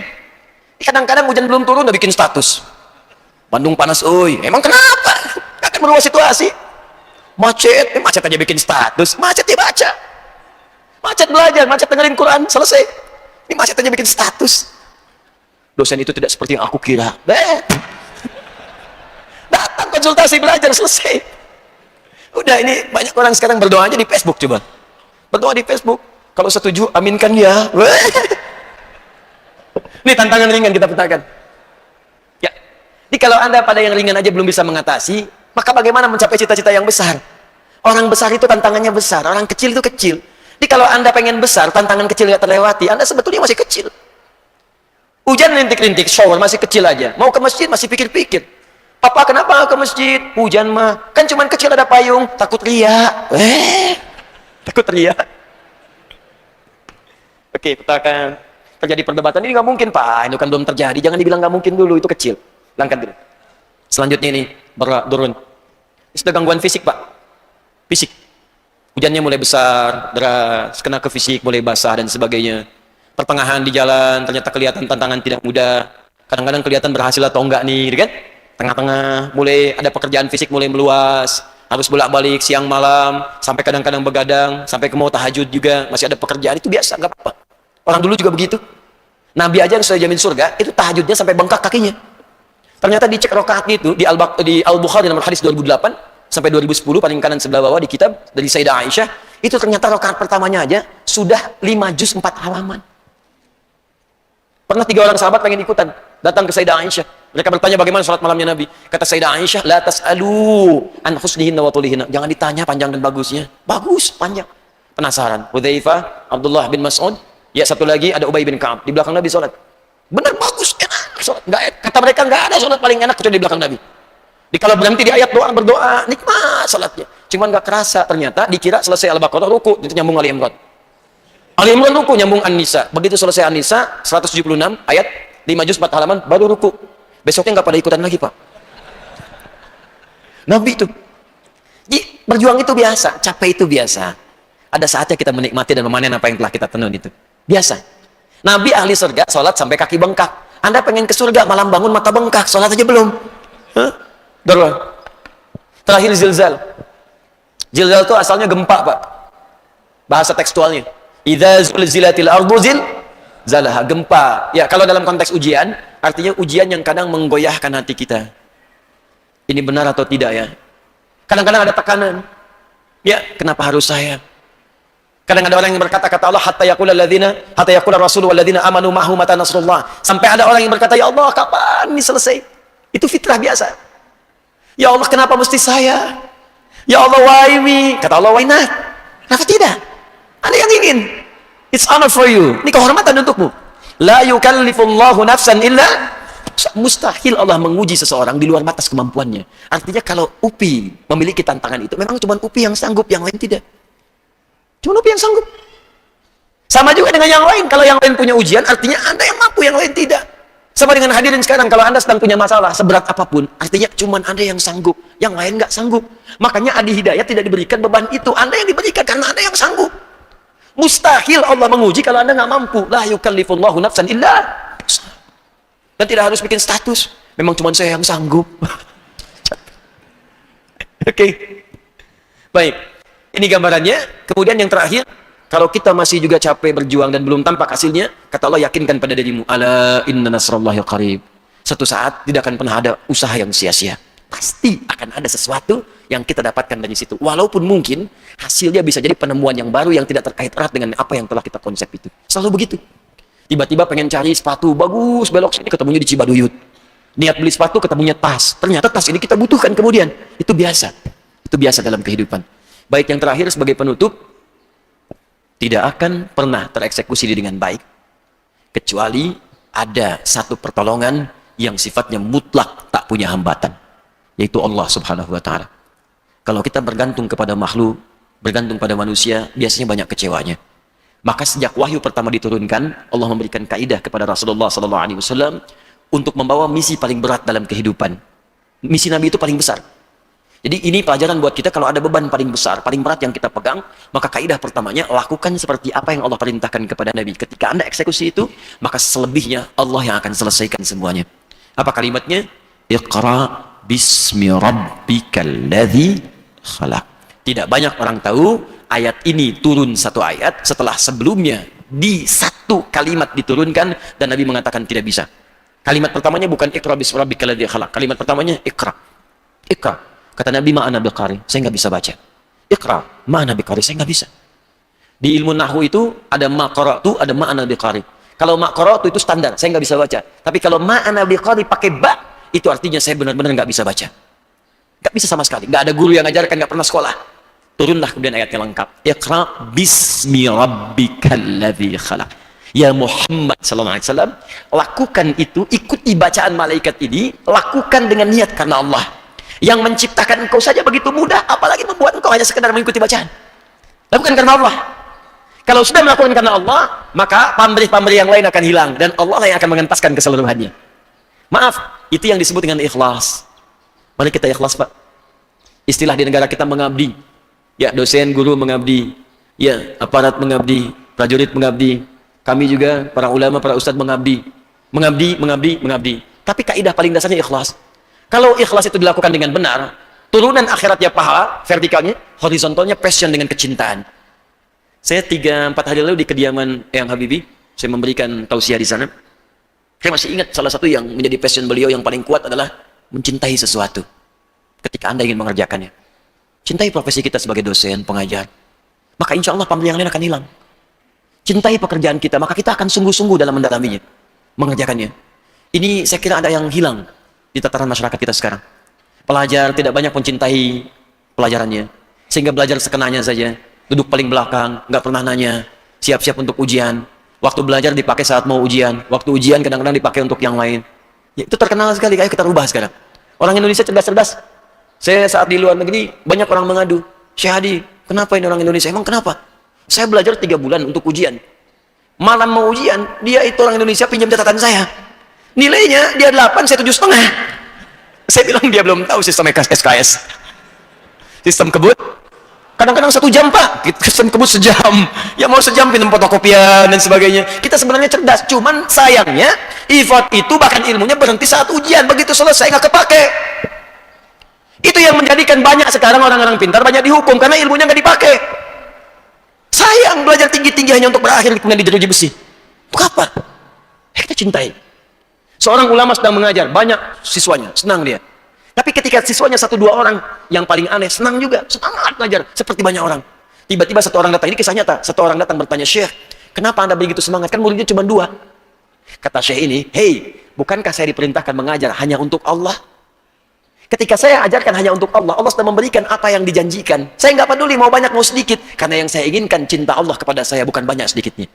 Kadang-kadang hujan belum turun, udah bikin status. Bandung panas, oi. Emang kenapa? Nggak akan merubah situasi. Macet, macet aja bikin status. Macet dibaca. Macet belajar, macet dengerin Quran, selesai. Ini macet aja bikin status. Dosen itu tidak seperti yang aku kira. Datang konsultasi belajar, selesai. Udah, ini banyak orang sekarang berdoanya di Facebook, coba. Berdoa di Facebook. Kalau setuju, aminkan ya. Ini tantangan ringan kita petakan. Ya. Jadi kalau Anda pada yang ringan aja belum bisa mengatasi, maka bagaimana mencapai cita-cita yang besar? Orang besar itu tantangannya besar, orang kecil itu kecil. Jadi kalau Anda pengen besar, tantangan kecil nggak terlewati, Anda sebetulnya masih kecil. Hujan rintik-rintik, shower masih kecil aja. Mau ke masjid masih pikir-pikir. Papa kenapa ke masjid? Hujan mah. Kan cuman kecil ada payung, takut ria. Takut ria. Oke, petakan. Terjadi perdebatan ini nggak mungkin Pak, itu kan belum terjadi. Jangan dibilang nggak mungkin dulu, itu kecil. Langkat dulu. Selanjutnya ini turun. Ini sudah gangguan fisik Pak. Fisik. Hujannya mulai besar, deras, kena ke fisik, mulai basah dan sebagainya. Pertengahan di jalan, ternyata kelihatan tantangan tidak mudah. Kadang-kadang kelihatan berhasil atau enggak nih, gitu kan? Tengah-tengah, mulai ada pekerjaan fisik mulai meluas. Harus bolak-balik siang malam, sampai kadang-kadang begadang, sampai ke mau tahajud juga, masih ada pekerjaan, itu biasa, nggak apa-apa. Orang dulu juga begitu. Nabi aja yang sudah jamin surga, itu tahajudnya sampai bengkak kakinya. Ternyata dicek rakaatnya itu, di Al-Bukhari nomor hadis 2008, sampai 2010, paling kanan sebelah bawah di kitab, dari Sayyidah Aisyah, itu ternyata rakaat pertamanya aja, sudah 5 juz 4 halaman. Pernah 3 orang sahabat pengen ikutan, datang ke Sayyidah Aisyah. Mereka bertanya bagaimana sholat malamnya Nabi. Kata Sayyidah Aisyah, la tas'alu an husnihinna wa tulihinna. Jangan ditanya panjang dan bagusnya. Bagus, panjang. Penasaran. Hudzaifah, Abdullah bin Mas'ud, ya satu lagi ada Ubay bin Ka'ab. Di belakang Nabi sholat. Benar, bagus, enak sholat. Kata mereka nggak ada sholat paling enak kecuali di belakang Nabi. Kalau berhenti di ayat doa, berdoa, nikmat sholatnya. Cuman nggak kerasa, ternyata dikira selesai Al-Baqarah, ruku, itu nyambung Ali Imran. Ali Imran ruku, nyambung An-Nisa. Begitu selesai An-Nisa, 176 ayat, 5 juz 4 halaman, baru ruku. Besoknya nggak pada ikutan lagi, Pak. Nabi itu. Jadi, berjuang itu biasa, capek itu biasa. Ada saatnya kita menikmati dan memanen apa yang telah kita tenun itu. Biasa. Nabi ahli surga, sholat sampai kaki bengkak. Anda pengen ke surga, malam bangun mata bengkak, sholat aja belum. Darwah. Terakhir zilzal. Zilzal itu asalnya gempa, Pak. Bahasa tekstualnya. Idza zulzilatil ardu zilzalaha, gempa. Ya, kalau dalam konteks ujian, artinya ujian yang kadang menggoyahkan hati kita. Ini benar atau tidak ya? Kadang-kadang ada tekanan. Ya, kenapa harus saya? Kadang ada orang yang berkata, kata Allah, hatta yaqula rasul walladzina amanu ma'hu mata nasrullah. Sampai ada orang yang berkata, ya Allah, kapan ini selesai? Itu fitrah biasa. Ya Allah, kenapa mesti saya? Ya Allah, why me? Kata Allah, why not? Kenapa tidak? Ada yang ingin. It's honor for you. Ini kehormatan untukmu. La yukallifullahu nafsan illa. Mustahil Allah menguji seseorang di luar batas kemampuannya. Artinya kalau Upi memiliki tantangan itu, memang cuma Upi yang sanggup, yang lain tidak. Cuma Upi yang sanggup. Sama juga dengan yang lain. Kalau yang lain punya ujian, artinya Anda yang mampu, yang lain tidak. Sama dengan hadirin sekarang, kalau Anda sedang punya masalah seberat apapun, artinya cuma Anda yang sanggup, yang lain nggak sanggup. Makanya Adi Hidayat tidak diberikan beban itu. Anda yang diberikan karena Anda yang sanggup. Mustahil Allah menguji kalau Anda nggak mampu. La yukallifullahu nafsan illa. Dan tidak harus bikin status. Memang cuma saya yang sanggup. Oke. Baik. Ini gambarannya. Kemudian yang terakhir, kalau kita masih juga capek berjuang dan belum tampak hasilnya, kata Allah, yakinkan pada dirimu, ala inna nasrallahi qarib. Satu saat tidak akan pernah ada usaha yang sia-sia. Pasti akan ada sesuatu yang kita dapatkan dari situ. Walaupun mungkin hasilnya bisa jadi penemuan yang baru yang tidak terkait erat dengan apa yang telah kita konsep itu. Selalu begitu. Tiba-tiba pengen cari sepatu bagus, belok sini ketemunya di Cibaduyut. Niat beli sepatu ketemunya tas. Ternyata tas ini kita butuhkan kemudian. Itu biasa. Itu biasa dalam kehidupan. Baik, yang terakhir sebagai penutup, tidak akan pernah tereksekusi dengan baik kecuali ada satu pertolongan yang sifatnya mutlak, tak punya hambatan, yaitu Allah Subhanahu wa Ta'ala. Kalau kita bergantung kepada makhluk, bergantung pada manusia, biasanya banyak kecewanya. Maka sejak wahyu pertama diturunkan, Allah memberikan kaidah kepada Rasulullah SAW untuk membawa misi paling berat dalam kehidupan. Misi Nabi itu paling besar. Jadi ini pelajaran buat kita, kalau ada beban paling besar, paling berat yang kita pegang, maka kaidah pertamanya, lakukan seperti apa yang Allah perintahkan kepada Nabi. Ketika Anda eksekusi itu, maka selebihnya Allah yang akan selesaikan semuanya. Apa kalimatnya? Iqra bismi rabbikal ladzi khalaq. Tidak banyak orang tahu, ayat ini turun satu ayat, setelah sebelumnya di satu kalimat diturunkan, dan Nabi mengatakan tidak bisa. Kalimat pertamanya bukan Iqra bismi rabbikal ladzi khalaq. Kalimat pertamanya Iqra. Iqra. Kata Nabi, ma'ana biqari, saya nggak bisa baca. Iqra, ma'ana biqari, saya nggak bisa. Di ilmu nahwu itu ada maqara'tu, ada ma'ana biqari. Kalau maqara'tu itu standar, saya nggak bisa baca. Tapi kalau ma'ana biqari pakai ba, itu artinya saya benar-benar nggak bisa baca. Nggak bisa sama sekali. Nggak ada guru yang ngajarkan, nggak pernah sekolah. Turunlah kemudian ayatnya lengkap. Iqra bismi rabbikal ladzi khalaq. Ya Muhammad sallallahu alaihi wasallam, lakukan itu, ikuti bacaan malaikat ini, lakukan dengan niat karena Allah. Yang menciptakan engkau saja begitu mudah, apalagi membuat engkau hanya sekedar mengikuti bacaan. Lakukan karena Allah. Kalau sudah melakukan karena Allah, maka pamrih-pamrih yang lain akan hilang, dan Allah lah yang akan mengentaskan keseluruhannya. Maaf, itu yang disebut dengan ikhlas. Mari kita ikhlas, Pak. Istilah di negara kita mengabdi. Ya, dosen, guru mengabdi. Ya, aparat mengabdi, prajurit mengabdi. Kami juga, para ulama, para ustadz mengabdi. Mengabdi. Tapi kaidah paling dasarnya ikhlas. Kalau ikhlas itu dilakukan dengan benar, turunan akhiratnya pahala, vertikalnya, horizontalnya passion dengan kecintaan. Saya 3-4 hari lalu di kediaman Eyang Habibie, saya memberikan tausiah di sana. Saya masih ingat salah satu yang menjadi passion beliau yang paling kuat adalah mencintai sesuatu ketika Anda ingin mengerjakannya. Cintai profesi kita sebagai dosen, pengajar. Maka insya Allah pamrih yang lain akan hilang. Cintai pekerjaan kita, maka kita akan sungguh-sungguh dalam mendalaminya. mengerjakannya. Ini saya kira ada yang hilang di tataran masyarakat kita sekarang. Pelajar tidak banyak mencintai pelajarannya, sehingga belajar sekenanya saja, duduk paling belakang, nggak pernah nanya, siap-siap untuk ujian. Waktu belajar dipakai saat mau ujian, waktu ujian kadang-kadang dipakai untuk yang lain. Ya, itu terkenal sekali, ayo kita rubah sekarang. Orang Indonesia cerdas-cerdas. Saya saat di luar negeri, banyak orang mengadu, Syekh Hadi, kenapa ini orang Indonesia? Emang kenapa? Saya belajar 3 bulan untuk ujian. Malam mau ujian, dia itu orang Indonesia pinjam catatan saya. Nilainya dia 8, saya 7,5. Saya bilang dia belum tahu sistem SKS. Sistem kebut. Kadang-kadang 1 jam Pak, sistem kebut sejam. Ya mau sejam pinjam fotokopian dan sebagainya. Kita sebenarnya cerdas, cuman sayangnya effort itu bahkan ilmunya berhenti saat ujian. Begitu selesai nggak kepake. Itu yang menjadikan banyak sekarang orang-orang pintar banyak dihukum karena ilmunya nggak dipakai. Sayang belajar tinggi-tinggi hanya untuk berakhir kemudian di jeruji besi. Untuk apa? Kita cintai. Seorang ulama sedang mengajar, banyak siswanya, senang dia. Tapi ketika siswanya 1-2 orang yang paling aneh, senang juga, semangat belajar seperti banyak orang. Tiba-tiba satu orang datang, ini kisah nyata. Satu orang datang bertanya, Syekh, kenapa Anda begitu semangat? Kan muridnya cuma 2. Kata Syekh ini, hei, bukankah saya diperintahkan mengajar hanya untuk Allah? Ketika saya ajarkan hanya untuk Allah, Allah sudah memberikan apa yang dijanjikan. Saya nggak peduli mau banyak mau sedikit, karena yang saya inginkan cinta Allah kepada saya, bukan banyak sedikitnya.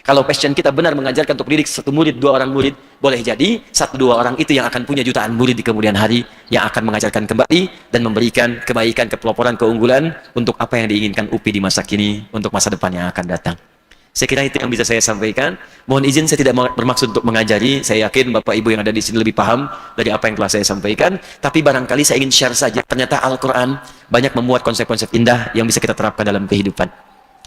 Kalau passion kita benar mengajarkan untuk didik 1 murid, 2 orang murid, boleh jadi 1-2 orang itu yang akan punya jutaan murid di kemudian hari, yang akan mengajarkan kembali dan memberikan kebaikan, kepeloporan, keunggulan untuk apa yang diinginkan UPI di masa kini, untuk masa depan yang akan datang. Saya kira itu yang bisa saya sampaikan. Mohon izin, saya tidak bermaksud untuk mengajari. Saya yakin Bapak Ibu yang ada di sini lebih paham dari apa yang telah saya sampaikan. Tapi barangkali saya ingin share saja. Ternyata Al-Quran banyak memuat konsep-konsep indah yang bisa kita terapkan dalam kehidupan.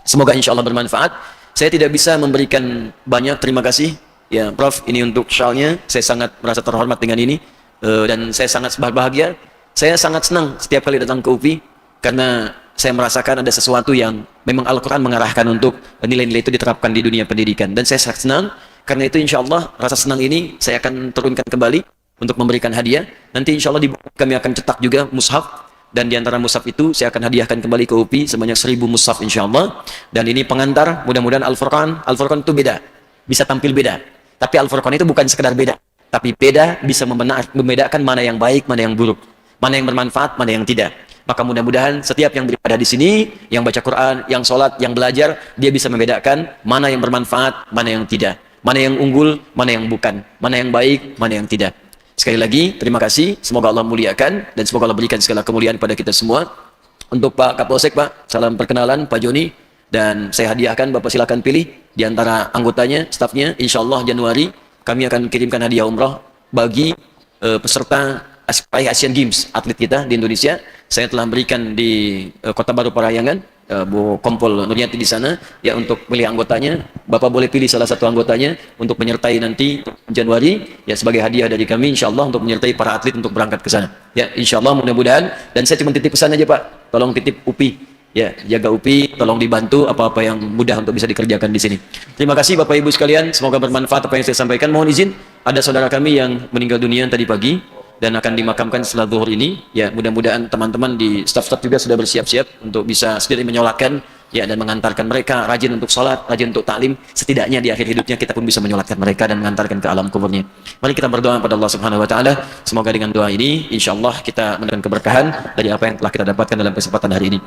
Semoga insya Allah bermanfaat. Saya tidak bisa memberikan banyak terima kasih. Ya, Prof, ini untuk syalnya. Saya sangat merasa terhormat dengan ini. Dan saya sangat berbahagia. Saya sangat senang setiap kali datang ke UPI. Karena saya merasakan ada sesuatu yang memang Al-Quran mengarahkan untuk nilai-nilai itu diterapkan di dunia pendidikan. Dan saya sangat senang, karena itu insya Allah rasa senang ini saya akan turunkan kembali untuk memberikan hadiah. Nanti insya Allah kami akan cetak juga mushaf, dan di antara mushaf itu saya akan hadiahkan kembali ke UPI sebanyak 1000 mushaf insya Allah. Dan ini pengantar, mudah-mudahan Al-Furqan itu beda, bisa tampil beda. Tapi Al-Furqan itu bukan sekedar beda, tapi beda bisa membedakan mana yang baik, mana yang buruk, mana yang bermanfaat, mana yang tidak. Maka mudah-mudahan setiap yang beribadah di sini, yang baca Quran, yang sholat, yang belajar, dia bisa membedakan mana yang bermanfaat, mana yang tidak, mana yang unggul, mana yang bukan, mana yang baik, mana yang tidak. Sekali lagi, terima kasih. Semoga Allah muliakan dan semoga Allah berikan segala kemuliaan pada kita semua. Untuk Pak Kapolsek, Pak, salam perkenalan, Pak Joni, dan saya hadiahkan, Bapak silakan pilih di antara anggotanya, stafnya. Insya Allah Januari kami akan kirimkan hadiah umroh bagi peserta Asian Games atlet kita di Indonesia. Saya telah berikan di Kota Baru Parahyangan, Bu Kompol Nuriyati di sana, ya, untuk pilih anggotanya. Bapak boleh pilih salah satu anggotanya untuk menyertai nanti Januari, ya, sebagai hadiah dari kami insya Allah untuk menyertai para atlet untuk berangkat ke sana. Ya, insya Allah mudah-mudahan. Dan saya cuma titip pesan aja Pak, tolong titip UPI, ya, jaga UPI, tolong dibantu apa-apa yang mudah untuk bisa dikerjakan di sini. Terima kasih Bapak Ibu sekalian, semoga bermanfaat apa yang saya sampaikan. Mohon izin, ada saudara kami yang meninggal dunia tadi pagi dan akan dimakamkan setelah zuhur ini. Ya, mudah-mudahan teman-teman di staf-staf juga sudah bersiap-siap untuk bisa sendiri menyolatkan, ya, dan mengantarkan mereka rajin untuk sholat, rajin untuk taklim. Setidaknya di akhir hidupnya kita pun bisa menyolatkan mereka dan mengantarkan ke alam kuburnya. Mari kita berdoa kepada Allah Subhanahu wa taala. Semoga dengan doa ini insyaallah kita mendapatkan keberkahan dari apa yang telah kita dapatkan dalam kesempatan hari ini.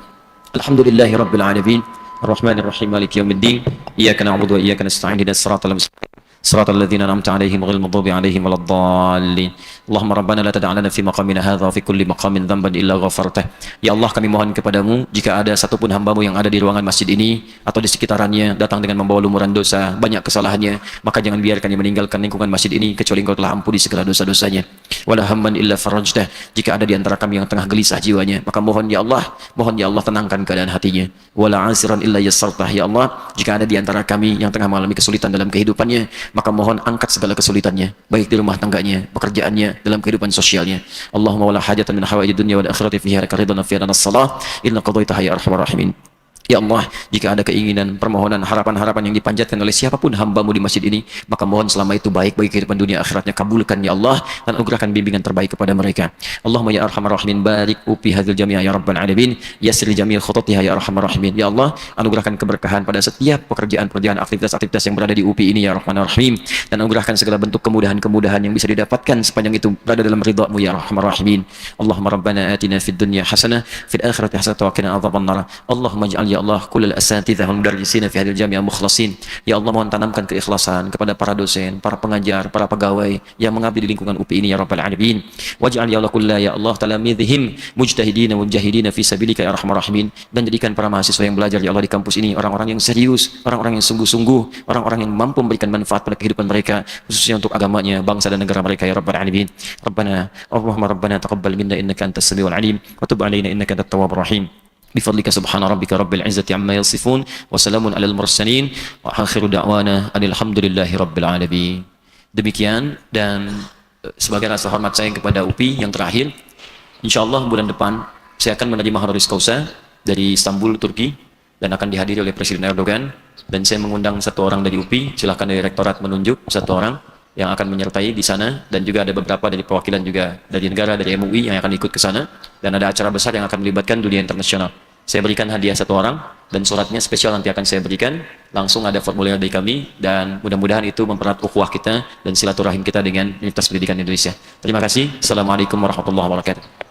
Alhamdulillahirabbil alamin. Arrahmanir rahim. Maliki yaumiddin. Iyyaka na'budu wa iyyaka nasta'in. Ihdinas siratal mustaqim. صراط الذين أنعمت عليهم غير المغضوب عليهم ولا الضالين اللهم ربنا لا تدع لنا في مقامنا هذا وفي كل مقام ذنبا إلا غفرته. Ya Allah, kami mohon kepadamu, jika ada satupun hambamu yang ada di ruangan masjid ini atau di sekitarannya datang dengan membawa lumuran dosa, banyak kesalahannya, maka jangan biarkan dia meninggalkan lingkungan masjid ini kecuali Engkau telah ampuni segala dosa-dosanya. Wala hamman illa farajtah. Jika ada di antara kami yang tengah gelisah jiwanya, maka mohon ya Allah tenangkan keadaan hatinya. Wala asiran illa yassartah. Ya Allah, jika ada di antara kami yang tengah mengalami kesulitan dalam kehidupannya, maka mohon angkat segala kesulitannya, baik di rumah tangganya, pekerjaannya, dalam kehidupan sosialnya. Allahumma wala hajatan min hawaijid dunya wal akhirati fiha laka ridwan fiha lana as-salah inna qadaitaha ya arhamar rahimin. Ya Allah, jika ada keinginan, permohonan, harapan-harapan yang dipanjatkan oleh siapapun hamba-Mu di masjid ini, maka mohon selama itu baik bagi kehidupan dunia akhiratnya, kabulkan ya Allah, dan anugerahkan bimbingan terbaik kepada mereka. Allahumma ya arhamar rahimin, barik upi hadhil jami'ah ya rabbal alamin, yassir jami' khutatiha ya arhamar rahimin. Ya Allah, anugerahkan keberkahan pada setiap pekerjaan-pekerjaan, aktivitas-aktivitas yang berada di UPI ini ya rahmanir rahim, dan anugerahkan segala bentuk kemudahan-kemudahan yang bisa didapatkan sepanjang itu berada dalam ridha-Mu ya arhamar rahimin. Allahumma rabbana atina fid dunya hasanah, fil akhirati hasanah wa qina adzabannar. Allahumma ij'al ya Allah kullal asatidhah wal mudarrisina fi hadhil jami'ah mukhlasin. Ya Allah, mohon tanamkan keikhlasan kepada para dosen, para pengajar, para pegawai yang mengabdi di lingkungan UPI ini ya rabbal alamin. Waj'al ya Allah kulla ya Allah talamidhihim mujtahidina mujahidina fi sabilika ya arhamar rahimin, dan jadikan para mahasiswa yang belajar ya Allah di kampus ini orang-orang yang serius, orang-orang yang sungguh-sungguh, orang-orang yang mampu memberikan manfaat pada kehidupan mereka, khususnya untuk agamanya, bangsa dan negara mereka ya rabbal alamin. Allahumma rabbana taqabbal minna innaka antas samiul alim wa tub alaina innaka antat tawwabur rahim. بفضلك سبحان ربك رب العزة عما يصفون وسلام على المرسلين وآخر دعوانا أن الحمد لله رب العالمين. Demikian, dan sebagai rasa hormat saya kepada UPI yang terakhir, insyaallah bulan depan saya akan menerima honoris causa dari Istanbul, Turki, dan akan dihadiri oleh Presiden Erdogan, dan saya mengundang satu orang dari UPI. Silakan dari rektorat menunjuk satu orang yang akan menyertai di sana, dan juga ada beberapa dari perwakilan juga dari negara, dari MUI yang akan ikut ke sana, dan ada acara besar yang akan melibatkan dunia internasional. Saya berikan hadiah satu orang, dan suratnya spesial nanti akan saya berikan, langsung ada formulir dari kami, dan mudah-mudahan itu mempererat ukhuwah kita dan silaturahim kita dengan Universitas Pendidikan Indonesia. Terima kasih. Assalamualaikum warahmatullahi wabarakatuh.